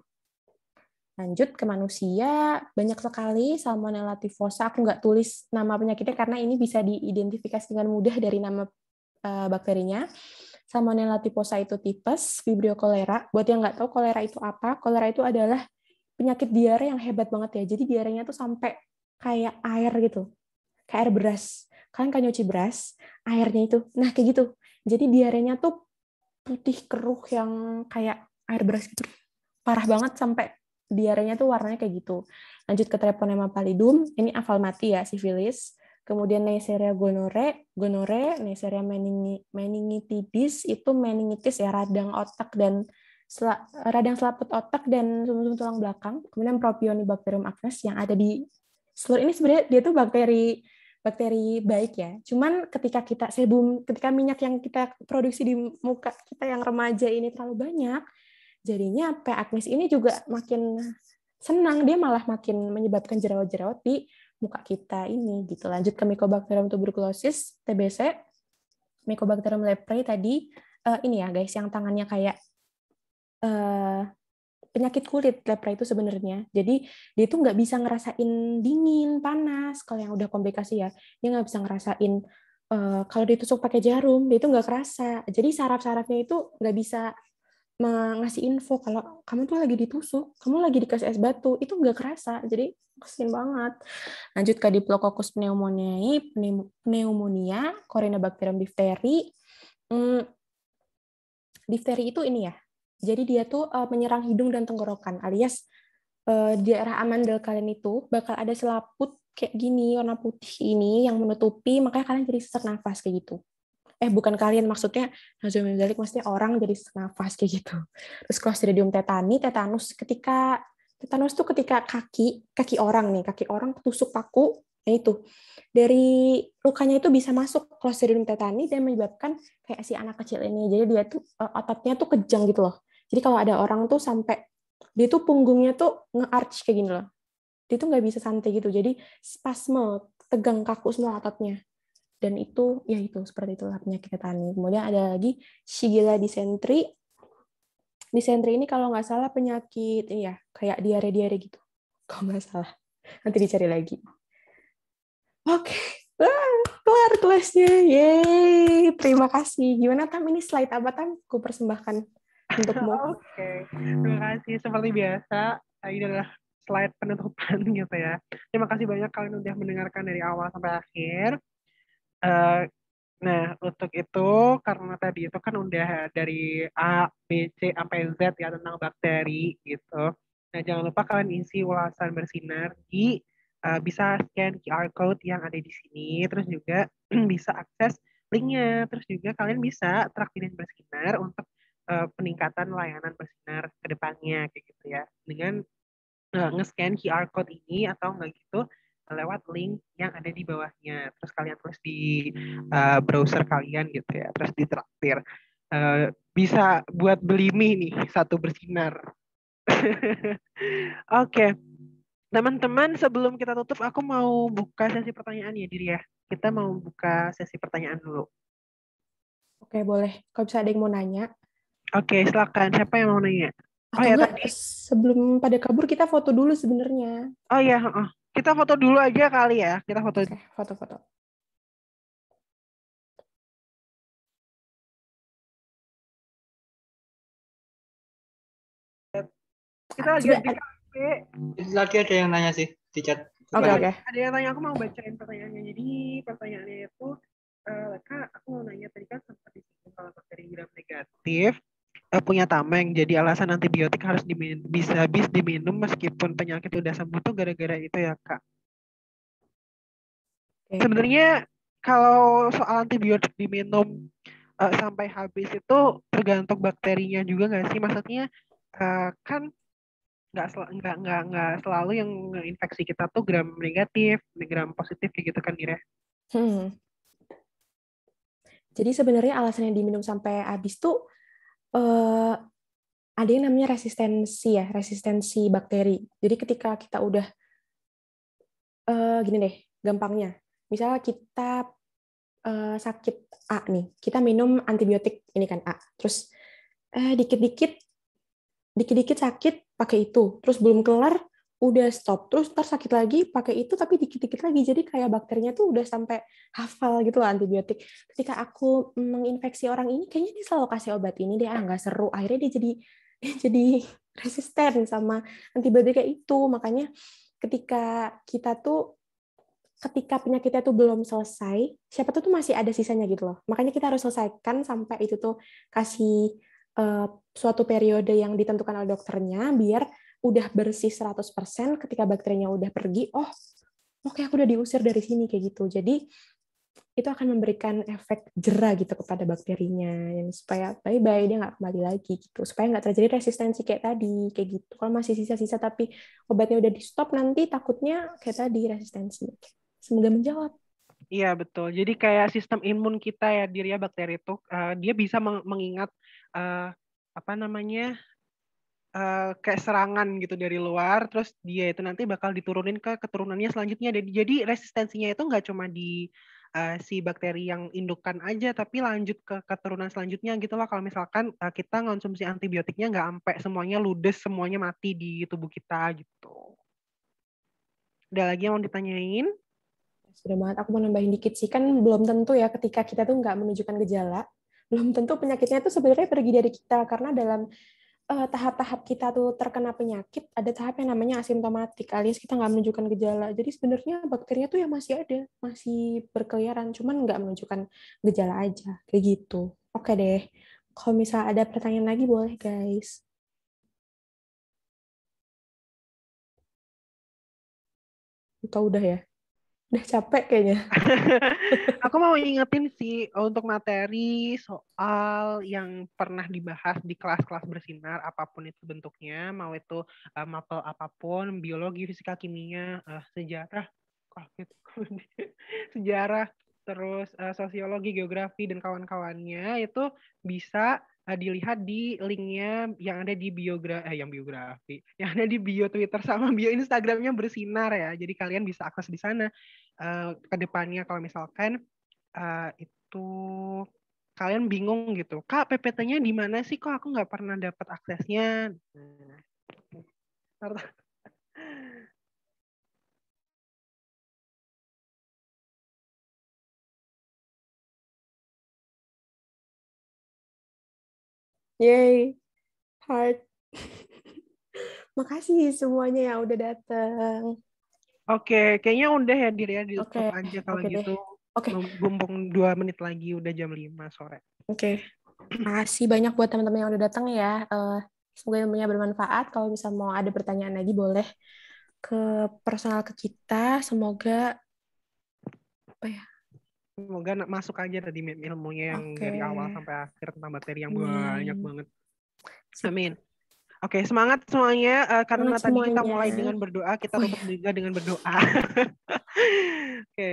Lanjut ke manusia, banyak sekali Salmonella typhosa. Aku nggak tulis nama penyakitnya karena ini bisa diidentifikasi dengan mudah dari nama bakterinya. Salmonella typhosa itu tipes, Vibrio cholera. Buat yang nggak tahu kolera itu apa, kolera itu adalah penyakit diare yang hebat banget ya. Jadi diarenya tuh sampai kayak air gitu, kayak air beras. Kalian kan nyuci beras, airnya itu, nah kayak gitu. Jadi diarenya tuh putih keruh yang kayak air beras gitu. Parah banget sampai diarenya tuh warnanya kayak gitu. Lanjut ke Treponema pallidum, ini afal mati ya, sifilis. Kemudian Neisseria gonore, Neisseria meningitidis itu meningitis ya, radang otak dan radang selaput otak dan sumsum tulang belakang. Kemudian Propionibacterium acnes yang ada di seluruh ini sebenarnya dia tuh bakteri baik ya. Cuman ketika minyak yang kita produksi di muka kita yang remaja ini terlalu banyak, jadinya P. acnes ini juga makin senang, dia malah makin menyebabkan jerawat-jerawat di muka kita ini gitu. Lanjut ke Mycobacterium tuberculosis, TBC, Mycobacterium leprae tadi ini ya guys, yang tangannya kayak penyakit kulit lepra itu sebenarnya. Jadi dia tuh nggak bisa ngerasain dingin, panas. Kalau yang udah komplikasi ya, dia nggak bisa ngerasain kalau ditusuk pakai jarum, dia itu nggak kerasa. Jadi saraf-sarafnya itu nggak bisa ngasih info kalau kamu tuh lagi ditusuk, kamu lagi dikasih es batu, itu nggak kerasa. Jadi kasian banget. Lanjut ke Diplococcus pneumonia, Corynebacterium diphtheria. Difteri itu ini ya. Jadi dia tuh menyerang hidung dan tenggorokan, alias di daerah amandel kalian itu bakal ada selaput kayak gini warna putih ini yang menutupi, makanya kalian jadi sesak nafas kayak gitu. Bukan kalian, maksudnya nazomenzalik, maksudnya orang jadi sesak nafas kayak gitu. Terus Clostridium tetani, tetanus tuh ketika kaki orang tusuk paku, nah itu dari lukanya itu bisa masuk Clostridium tetani dan menyebabkan kayak si anak kecil ini, jadi dia tuh ototnya tuh kejang gitu loh. Jadi kalau ada orang tuh sampai dia tuh punggungnya tuh nge-arch kayak gini loh, dia tuh nggak bisa santai gitu, jadi spasme, tegang kaku semua ototnya. Dan itu ya itu seperti itulah penyakit tetani. Kemudian ada lagi Shigella dysentery. Dysentery ini kalau nggak salah penyakit ini ya, kayak diare-diare gitu. Kalau nggak salah. Nanti dicari lagi. Oke. Kelar kelasnya. Yeay. Terima kasih. Gimana Tam? Ini slide apa Tam? Aku persembahkan untukmu. Oke. Terima kasih. Seperti biasa, ini adalah slide penutupan gitu ya. Terima kasih banyak kalian udah mendengarkan dari awal sampai akhir. Nah, untuk itu, karena tadi itu kan udah dari A, B, C, sampai Z ya tentang bakteri gitu. Nah, jangan lupa kalian isi ulasan bersinar di bisa scan QR code yang ada di sini, terus juga bisa akses linknya, terus juga kalian bisa traktirin bersinar untuk peningkatan layanan bersinar ke depannya kayak gitu ya. Dengan nge-scan QR code ini atau enggak gitu lewat link yang ada di bawahnya. Terus kalian tulis di browser kalian gitu ya. Terus ditraktir. Bisa buat beli mie nih, satu bersinar. Oke. Teman-teman, sebelum kita tutup, aku mau buka sesi pertanyaan ya, Diri ya. Kita mau buka sesi pertanyaan dulu. Oke, boleh. Kalau bisa ada yang mau nanya. Oke, silakan. Siapa yang mau nanya? Oh Atau ya enggak, tadi. sebelum pada kabur kita foto dulu sebenarnya. Oh ya, kita foto dulu aja kali ya. Kita foto. Oke, foto-foto. Kita lagi Juga di kafe. Lagi ada yang nanya sih di chat. Oke. Ada yang tanya, aku mau bacain pertanyaannya. Jadi pertanyaannya itu, Kak, aku mau nanya tadi kan sempat disinggung kalau bakteri gram negatif punya tameng. Jadi alasan antibiotik harus bisa habis diminum meskipun penyakit udah sembuh tuh gara-gara itu ya, Kak. Okay. Sebenarnya kalau soal antibiotik diminum sampai habis itu tergantung bakterinya juga nggak sih? Maksudnya kan nggak selalu yang infeksi kita tuh gram negatif, gram positif kayak gitu kan, Ira? Jadi sebenarnya alasan yang diminum sampai habis tuh ada yang namanya resistensi bakteri. Jadi ketika kita udah gini deh, gampangnya. Misalnya kita sakit A nih, kita minum antibiotik ini kan A. Terus dikit-dikit sakit pakai itu. Terus belum kelar udah stop. Terus ntar sakit lagi pakai itu tapi dikit-dikit lagi. Jadi kayak bakterinya tuh udah sampai hafal gitu loh antibiotik. Ketika aku menginfeksi orang ini, kayaknya dia selalu kasih obat ini deh, nggak seru. Akhirnya dia jadi resisten sama antibiotik kayak itu. Makanya ketika penyakitnya tuh belum selesai, siapa tuh masih ada sisanya gitu loh. Makanya kita harus selesaikan sampai itu tuh kasih suatu periode yang ditentukan oleh dokternya, biar udah bersih 100%, ketika bakterinya udah pergi, oke, aku udah diusir dari sini, kayak gitu. Jadi, itu akan memberikan efek jera gitu kepada bakterinya, yang supaya bye-bye, dia nggak kembali lagi gitu. Supaya nggak terjadi resistensi kayak tadi, kayak gitu. Kalau masih sisa-sisa tapi obatnya udah di-stop, nanti takutnya kayak tadi resistensi. Semoga menjawab. Iya betul. Jadi kayak sistem imun kita ya, diri ya, bakteri itu dia bisa mengingat apa namanya kayak serangan gitu dari luar, terus dia itu nanti bakal diturunin ke keturunannya selanjutnya. Jadi resistensinya itu nggak cuma di si bakteri yang indukan aja, tapi lanjut ke keturunan selanjutnya gitu loh. Kalau misalkan kita ngonsumsi antibiotiknya nggak sampai semuanya ludes, semuanya mati di tubuh kita gitu. Ada lagi yang mau ditanyain? Sudah banget, aku mau nambahin dikit sih. Kan belum tentu ya ketika kita tuh nggak menunjukkan gejala, belum tentu penyakitnya tuh sebenarnya pergi dari kita. Karena dalam tahap-tahap kita tuh terkena penyakit, ada tahap yang namanya asimptomatik, alias kita nggak menunjukkan gejala. Jadi sebenarnya bakterinya tuh ya masih ada, masih berkeliaran, cuman nggak menunjukkan gejala aja. Kayak gitu. Oke deh. Kalau misal ada pertanyaan lagi, boleh guys. Atau udah ya? Udah capek kayaknya. Aku mau ingetin sih untuk materi soal yang pernah dibahas di kelas-kelas bersinar, apapun itu bentuknya, mau itu mapel apapun, biologi, fisika, kimia, sejarah, sejarah, terus sosiologi, geografi, dan kawan-kawannya itu bisa dilihat di linknya yang ada di yang ada di bio Twitter sama bio Instagramnya Bersinar ya. Jadi kalian bisa akses di sana ke depannya kalau misalkan itu kalian bingung gitu, Kak PPT-nya di mana sih, kok aku nggak pernah dapat aksesnya. Yay, heart. Makasih semuanya yang udah datang. Oke, kayaknya udah ya Dir ya, ditutup Oke, aja kalau oke gitu. deh. Oke. Bumbung 2 menit lagi, udah jam 5 sore. Oke. Makasih banyak buat teman-teman yang udah datang ya. Semoga ilmunya bermanfaat. Kalau bisa mau ada pertanyaan lagi, boleh ke personal ke kita. Semoga apa ya? Semoga masuk aja tadi ilmunya yang Oke. dari awal sampai akhir tentang bakteri yang Amin. banyak banget. Sip. Amin. Oke, semangat semuanya. Karena Semangat tadi kita semuanya. mulai dengan berdoa, kita Oh, tutup juga dengan berdoa. Oke.